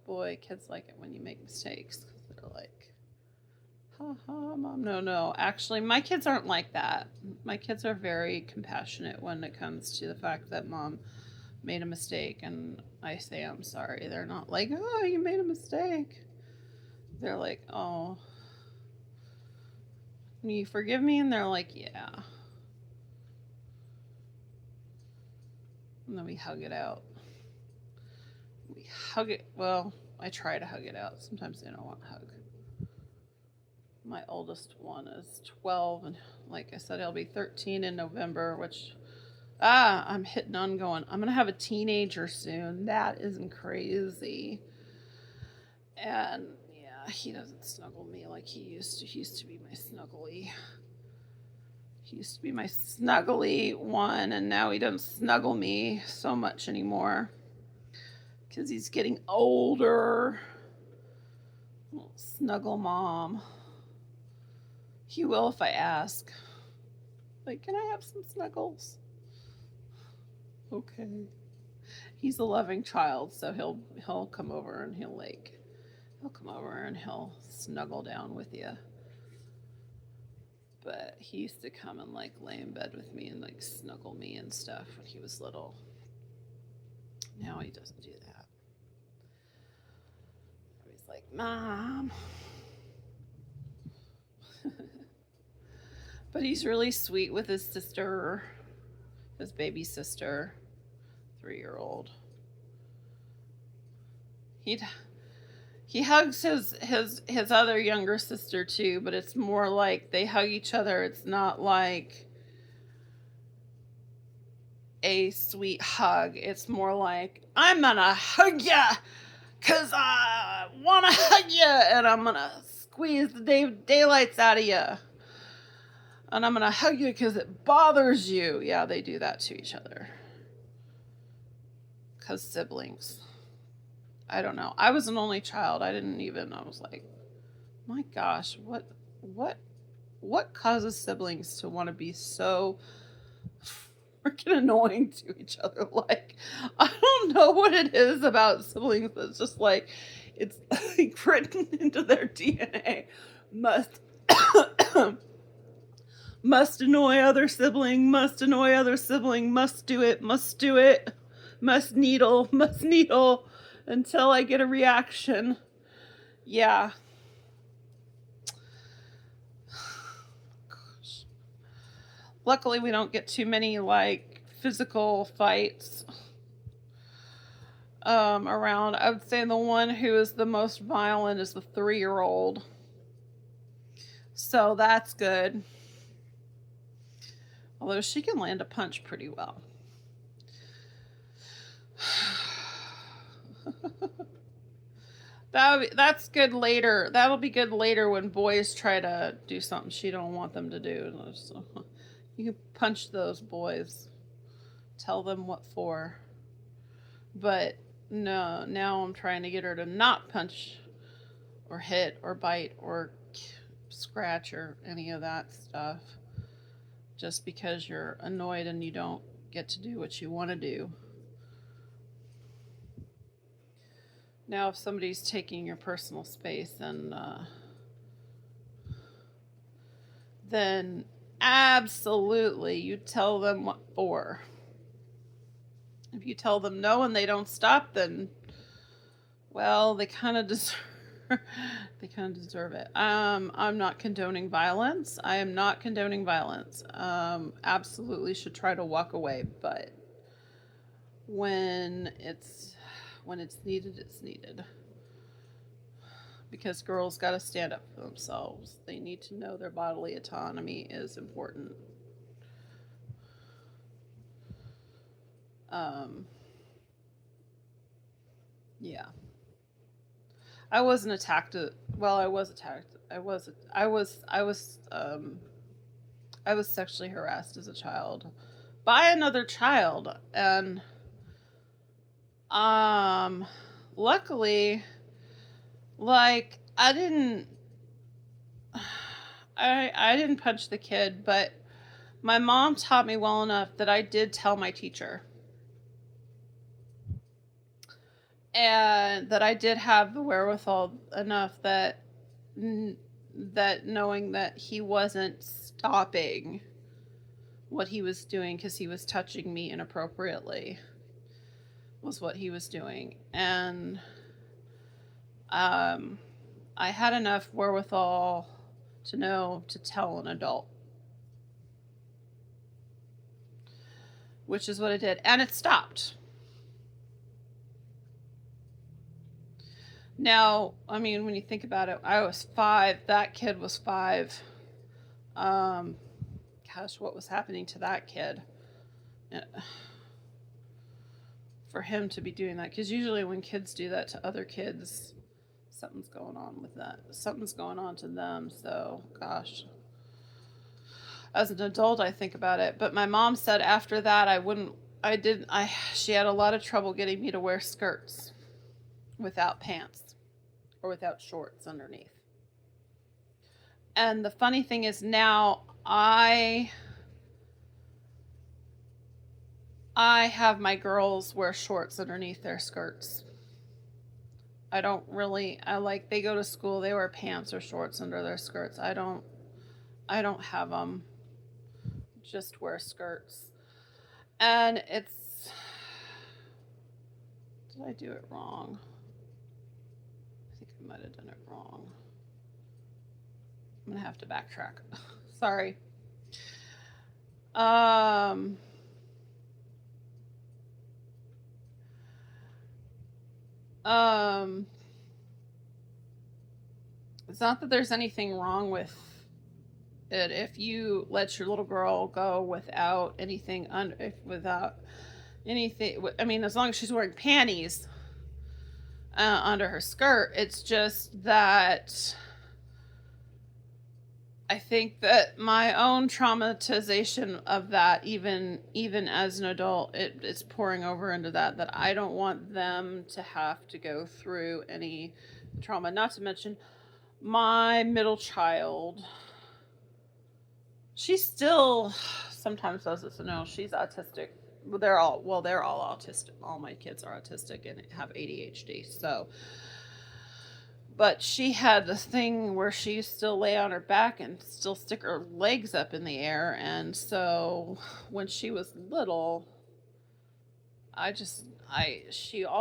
boy, kids like it when you make mistakes. They're like, ha ha, mom. No, actually my kids aren't like that. My kids are very compassionate when it comes to the fact that mom made a mistake and I say I'm sorry. They're not like, oh, you made a mistake. They're like, oh, you forgive me? And they're like, yeah. And then we hug it out. We hug it. Well, I try to hug it out. Sometimes they don't want to hug. My oldest one is 12, and like I said, he'll be 13 in November, which, I'm hitting on going, I'm going to have a teenager soon. That isn't crazy. And yeah, he doesn't snuggle me like he used to. He used to be my snuggly. He used to be my snuggly one, and now he doesn't snuggle me so much anymore because he's getting older. Little snuggle mom. He will if I ask. Like, can I have some snuggles? Okay. He's a loving child, so he'll come over and he'll come over and he'll snuggle down with you. But he used to come and like lay in bed with me and like snuggle me and stuff when he was little. Now he doesn't do that. He's like, Mom. But he's really sweet with his sister, his baby sister, 3-year-old. He hugs his other younger sister too, but it's more like they hug each other. It's not like a sweet hug. It's more like, I'm gonna hug ya because I want to hug you, and I'm gonna squeeze the daylights out of you, and I'm gonna hug you because it bothers you. Yeah, they do that to each other because siblings. I don't know. I was an only child. I was like, my gosh, what causes siblings to want to be so freaking annoying to each other? Like, I don't know what it is about siblings that's just like, it's like written into their DNA. Must must annoy other sibling, must annoy other sibling, must do it, must needle until I get a reaction. Yeah. Gosh. Luckily, we don't get too many like physical fights around. I would say the one who is the most violent is the 3-year-old. So that's good. Although she can land a punch pretty well. That's good later. That'll be good later when boys try to do something she don't want them to do. So you can punch those boys. Tell them what for. But no, now I'm trying to get her to not punch or hit or bite or scratch or any of that stuff. Just because you're annoyed and you don't get to do what you want to do. Now, if somebody's taking your personal space, and then absolutely you tell them what for. If you tell them no and they don't stop, then, well, they kind of deserve it. I'm not condoning violence. I am not condoning violence. Absolutely should try to walk away, but when it's needed, it's needed. Because girls got to stand up for themselves. They need to know their bodily autonomy is important. Yeah. I wasn't attacked. Well, I was attacked. I was sexually harassed as a child by another child, and luckily, like, I didn't punch the kid, but my mom taught me well enough that I did tell my teacher. And that I did have the wherewithal enough that knowing that he wasn't stopping what he was doing because he was touching me inappropriately was what he was doing. And I had enough wherewithal to know to tell an adult, which is what I did, and it stopped. Now, I mean, when you think about it, I was 5. That kid was 5. Gosh, what was happening to that kid? For him to be doing that. Because usually when kids do that to other kids, something's going on with that. Something's going on to them. So, gosh. As an adult, I think about it. But my mom said after that, she had a lot of trouble getting me to wear skirts without pants. Or without shorts underneath. And the funny thing is now I have my girls wear shorts underneath their skirts. They go to school, they wear pants or shorts under their skirts. I don't have them just wear skirts. And did I do it wrong? I might have done it wrong. I'm gonna have to backtrack. Sorry. Um, um, it's not that there's anything wrong with it if you let your little girl go without anything without anything. I mean, as long as she's wearing panties under her skirt. It's just that I think that my own traumatization of that, even as an adult, it's pouring over into that I don't want them to have to go through any trauma. Not to mention my middle child. She still sometimes does this. No, she's autistic. They're all autistic. All my kids are autistic and have ADHD. So, but she had this thing where she used to still lay on her back and still stick her legs up in the air. And so when she was little, all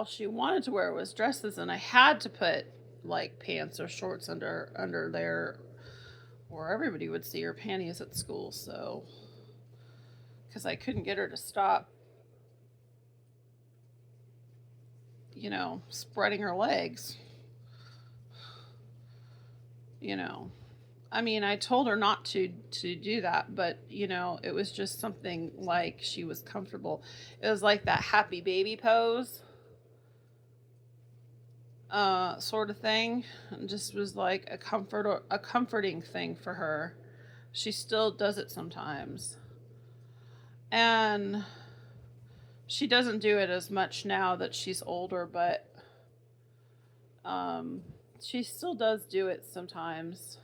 she wanted to wear was dresses, and I had to put like pants or shorts under there, or everybody would see her panties at school. So, because I couldn't get her to stop, spreading her legs. I mean, I told her not to do that, but it was just something like she was comfortable. It was like that happy baby pose, sort of thing, and just was like a comforting thing for her. She still does it sometimes, and she doesn't do it as much now that she's older, but she still does do it sometimes.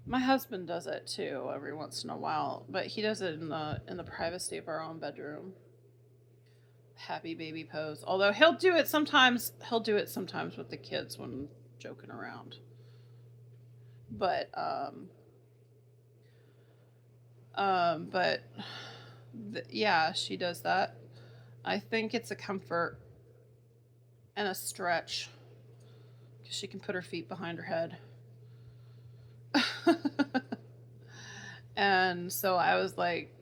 My husband does it too every once in a while, but he does it in the privacy of our own bedroom. Happy baby pose. Although he'll do it sometimes with the kids when joking around. But yeah, she does that. I think it's a comfort and a stretch because she can put her feet behind her head. And so I was like,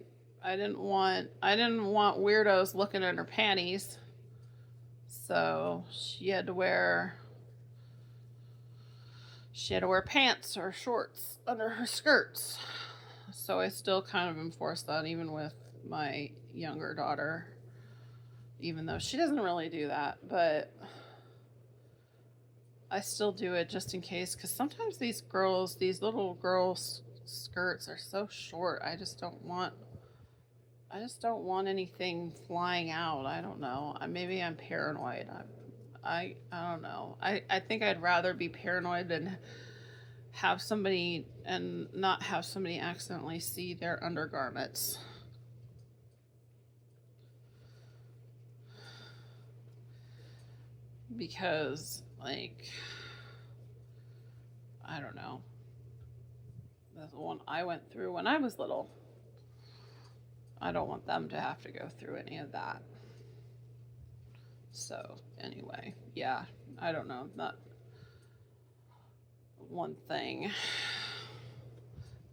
I didn't want weirdos looking at her panties. So she had to wear pants or shorts under her skirts. So I still kind of enforce that even with my younger daughter, even though she doesn't really do that, but I still do it just in case, because sometimes these little girls' skirts are so short. I just don't want anything flying out. I don't know. Maybe I'm paranoid. I don't know. I think I'd rather be paranoid than have somebody and not have somebody accidentally see their undergarments. Because, like, I don't know. That's the one I went through when I was little. I don't want them to have to go through any of that. So, anyway, yeah, I don't know. Not one thing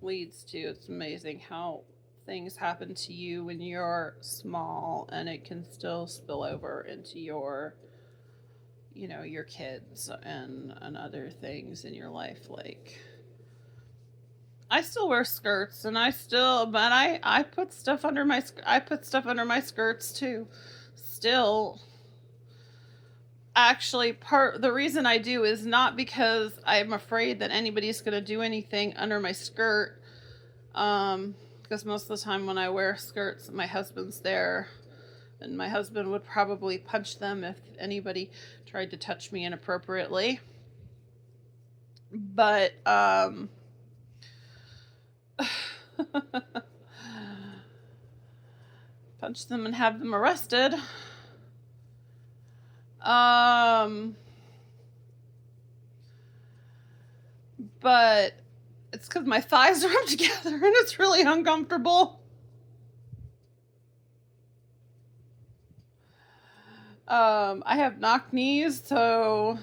leads to, it's amazing how things happen to you when you're small, and it can still spill over into your kids and other things in your life. Like, I still wear skirts, and I put stuff under my skirts too. Still, actually, the reason I do is not because I'm afraid that anybody's going to do anything under my skirt. Because most of the time when I wear skirts, my husband's there, and my husband would probably punch them if anybody tried to touch me inappropriately. But punch them and have them arrested. But it's because my thighs are up together and it's really uncomfortable. I have knock knees, so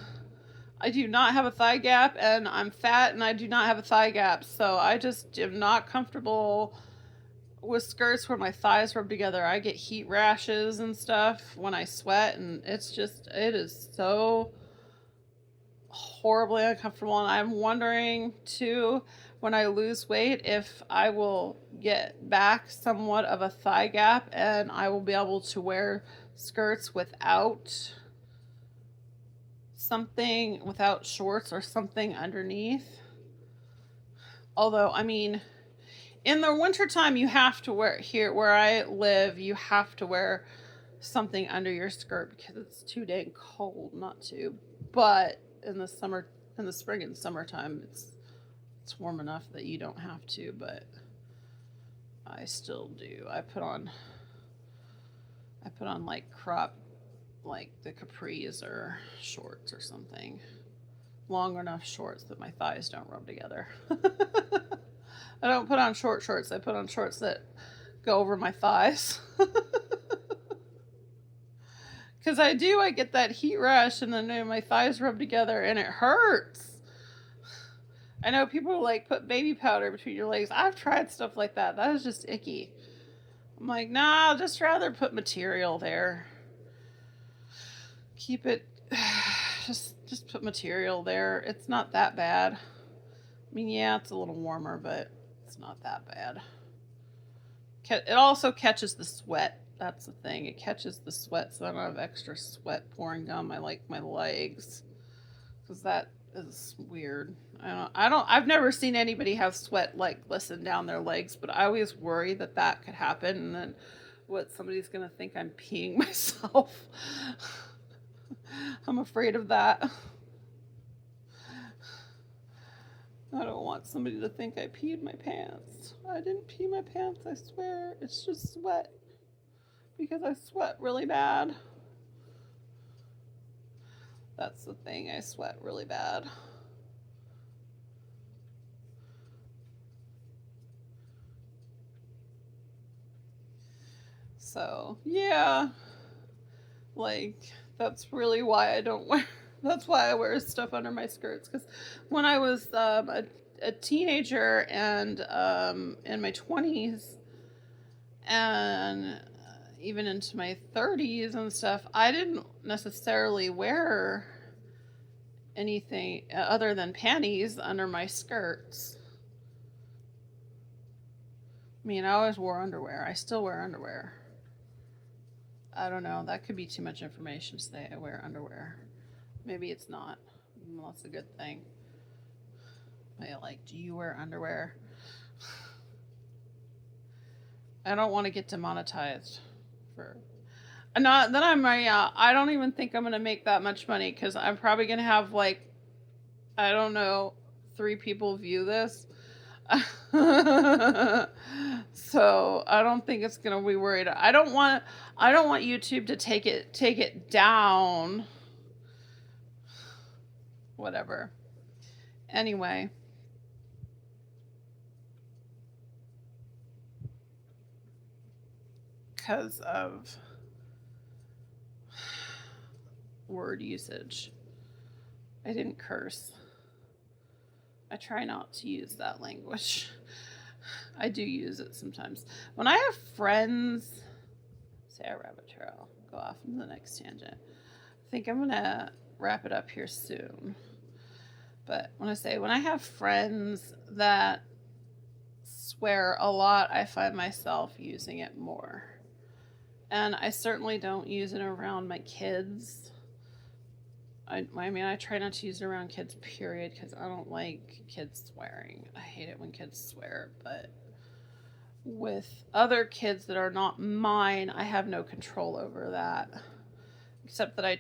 I do not have a thigh gap, and I'm fat and I do not have a thigh gap, so I just am not comfortable with skirts where my thighs rub together, I get heat rashes and stuff when I sweat, and it is so horribly uncomfortable. And I'm wondering too, when I lose weight, if I will get back somewhat of a thigh gap and I will be able to wear skirts without shorts or something underneath. Although, I mean, in the wintertime, you have to wear, here where I live, you have to wear something under your skirt because it's too dang cold not to. But in the spring and summertime, it's warm enough that you don't have to, but I still do. I put on like like the capris or shorts or something. Long enough shorts that my thighs don't rub together. I don't put on short shorts. I put on shorts that go over my thighs. Because I get that heat rash and then my thighs rub together and it hurts. I know people like put baby powder between your legs. I've tried stuff like that. That is just icky. I'm like, nah, I'll just rather put material there. Keep it, just put material there. It's not that bad. I mean, yeah, it's a little warmer, but it's not that bad. It also catches the sweat. That's the thing. It catches the sweat, so I don't have extra sweat pouring down my legs, because that is weird. I've never seen anybody have sweat like glisten down their legs, but I always worry that could happen, and then somebody's gonna think I'm peeing myself. I'm afraid of that. I don't want somebody to think I peed my pants. I didn't pee my pants, I swear. It's just sweat. Because I sweat really bad. That's the thing, I sweat really bad. So, yeah. Like, that's really why that's why I wear stuff under my skirts. Because when I was a teenager and in my 20s and even into my 30s and stuff, I didn't necessarily wear anything other than panties under my skirts. I mean, I always wore underwear. I still wear underwear. I don't know. That could be too much information to say I wear underwear. Maybe it's not. Well, that's a good thing. Do you wear underwear? I don't want to get demonetized for. Not that I don't even think I'm gonna make that much money, because I'm probably gonna have I don't know, 3 people view this. So I don't think it's gonna be worried. I don't want YouTube to take it down. Whatever. Anyway. Because of word usage. I didn't curse. I try not to use that language. I do use it sometimes. When I have friends, say a rabbit trail, go off in the next tangent. I think I'm gonna wrap it up here soon. But when I have friends that swear a lot, I find myself using it more. And I certainly don't use it around my kids. I try not to use it around kids, period, because I don't like kids swearing. I hate it when kids swear. But with other kids that are not mine, I have no control over that. Except that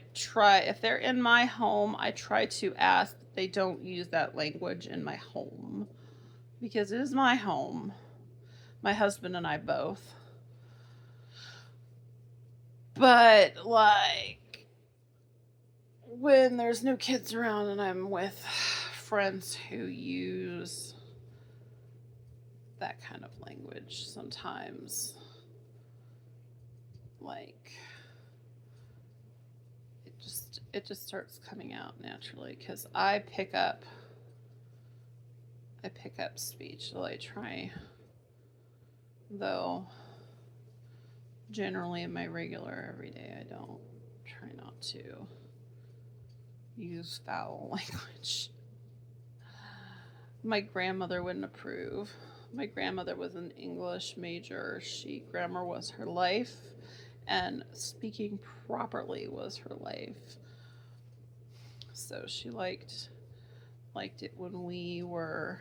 if they're in my home, I try to ask that they don't use that language in my home. Because it is my home. My husband and I both. But, when there's no kids around and I'm with friends who use that kind of language, sometimes, it just starts coming out naturally, because I pick up speech, so I try though generally in my regular everyday I don't try not to use foul language. My grandmother wouldn't approve. My grandmother was an English major. Grammar was her life, and speaking properly was her life. So she liked it when we were.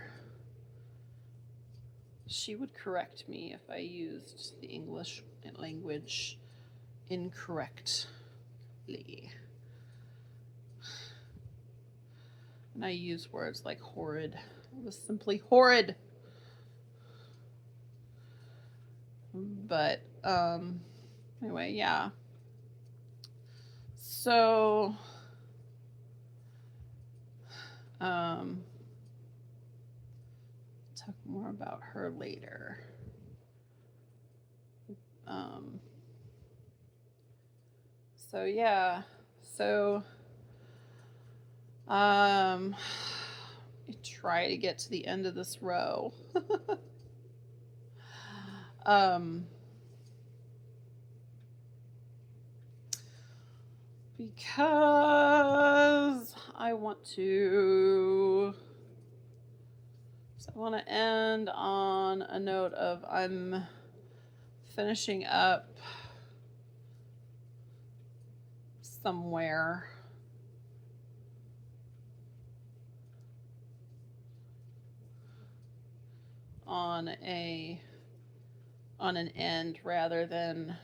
She would correct me if I used the English language incorrectly. And I use words like horrid. It was simply horrid. But anyway, yeah. So talk more about her later. So yeah. So try to get to the end of this row. Because I want to end on a note of I'm finishing up somewhere. On an end rather than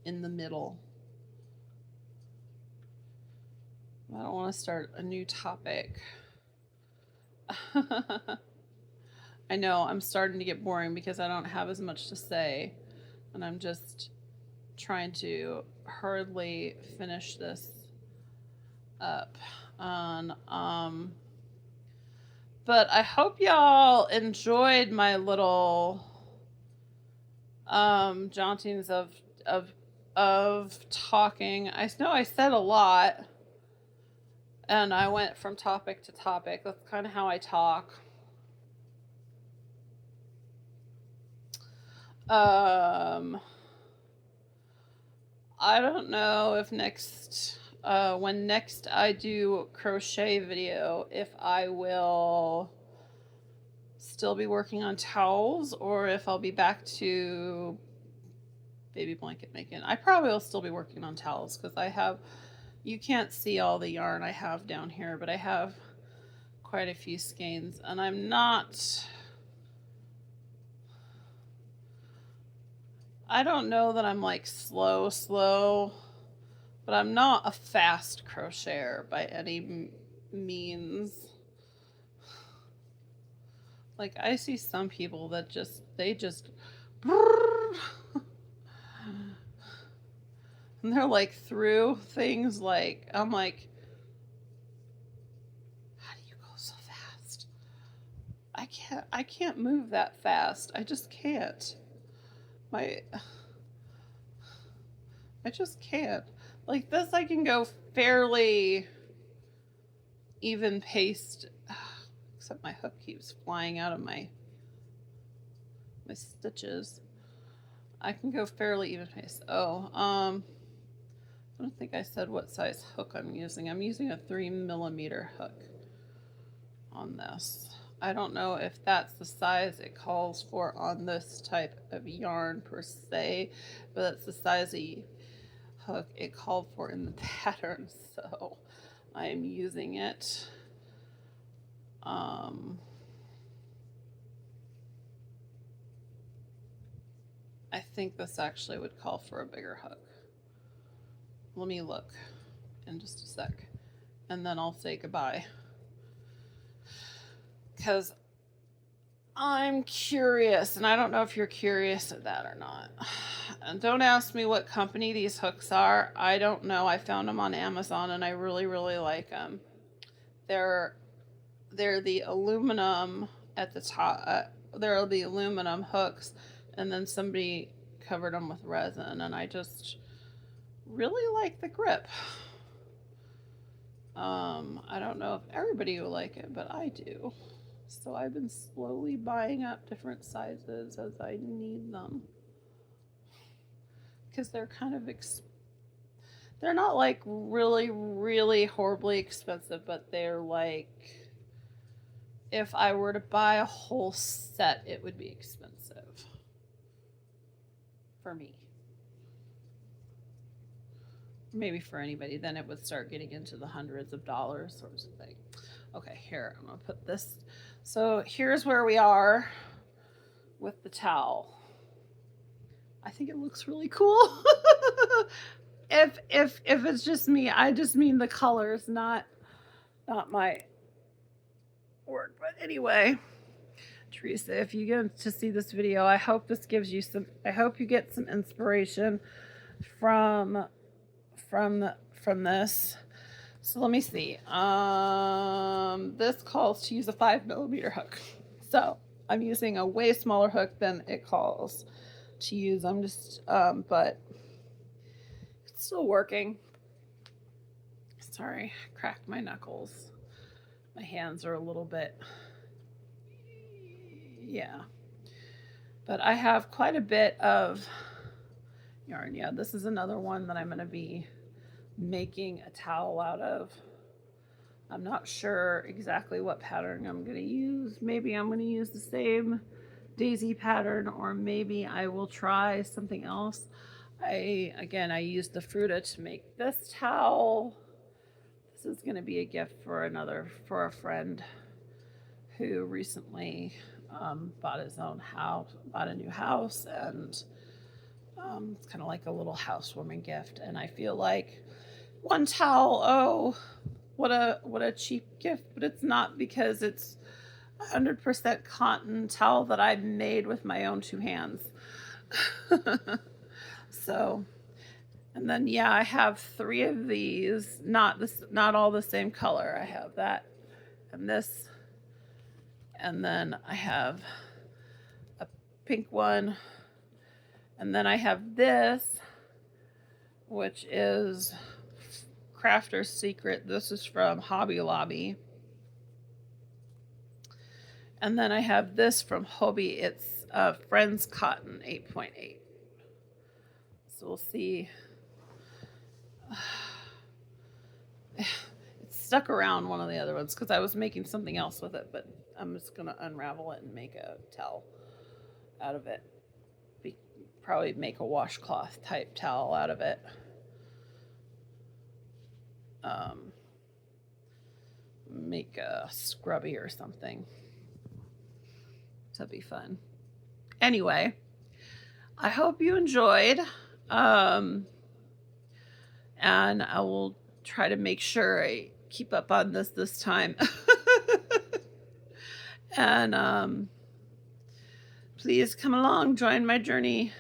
in the middle. I don't want to start a new topic. I know I'm starting to get boring because I don't have as much to say, and I'm just trying to hurriedly finish this up. But I hope y'all enjoyed my little jauntings of talking. I know I said a lot, and I went from topic to topic. That's kind of how I talk. I don't know if when next I do crochet video, if I will still be working on towels or if I'll be back to baby blanket making. I probably will still be working on towels because you can't see all the yarn I have down here, but I have quite a few skeins, and I don't know that I'm like slow, but I'm not a fast crocheter by any means. Like I see some people that they just and they're like through things like I'm like, how do you go so fast? I can't move that fast. I just can't. I just can't. Like this I can go fairly even paced, except my hook keeps flying out of my stitches. I can go fairly even paced. I don't think I said what size hook I'm using. I'm using a 3mm hook on this. I don't know if that's the size it calls for on this type of yarn per se, but that's the size of hook it called for in the pattern, so I'm using it. I think this actually would call for a bigger hook. Let me look in just a sec, and then I'll say goodbye. Because I'm curious, and I don't know if you're curious at that or not. And don't ask me what company these hooks are. I don't know. I found them on Amazon, and I really, really like them. They're the aluminum at the top. They're the aluminum hooks, and then somebody covered them with resin, and I just really like the grip. I don't know if everybody will like it, but I do. So I've been slowly buying up different sizes as I need them. Because they're kind of they're not like really horribly expensive, but they're like, if I were to buy a whole set, it would be expensive for me. Maybe for anybody, then it would start getting into the hundreds of dollars sort of thing. Okay, here, I'm gonna put this. So here's where we are with the towel. I think it looks really cool. if it's just me, I just mean the colors, not my work. But anyway, Teresa, if you get to see this video, I hope this gives you some. I hope you get some inspiration from this. So let me see. This calls to use a 5mm hook. So I'm using a way smaller hook than it calls to use. I'm just, but it's still working. Sorry, cracked my knuckles. My hands are a little bit, yeah. But I have quite a bit of yarn. Yeah, this is another one that I'm going to be making a towel out of. I'm not sure exactly what pattern I'm going to use. Maybe I'm going to use the same daisy pattern, or maybe I will try something else. I used the Fruta to make this towel. This is going to be a gift for a friend who recently bought a new house, and it's kind of like a little housewarming gift. And I feel like one towel, oh, what a cheap gift, but it's not, because it's 100% cotton towel that I made with my own two hands. So, and then yeah, I have 3 of these, not all the same color. I have that and this, and then I have a pink one, and then I have this, which is Crafter's Secret. This is from Hobby Lobby. And then I have this from Hobby. It's Friends Cotton 8.8. So we'll see. It's stuck around one of the other ones because I was making something else with it, but I'm just going to unravel it and make a towel out of it. Probably make a washcloth type towel out of it. Make a scrubby or something. That'd be fun. Anyway, I hope you enjoyed. And I will try to make sure I keep up on this time. And please come along, join my journey.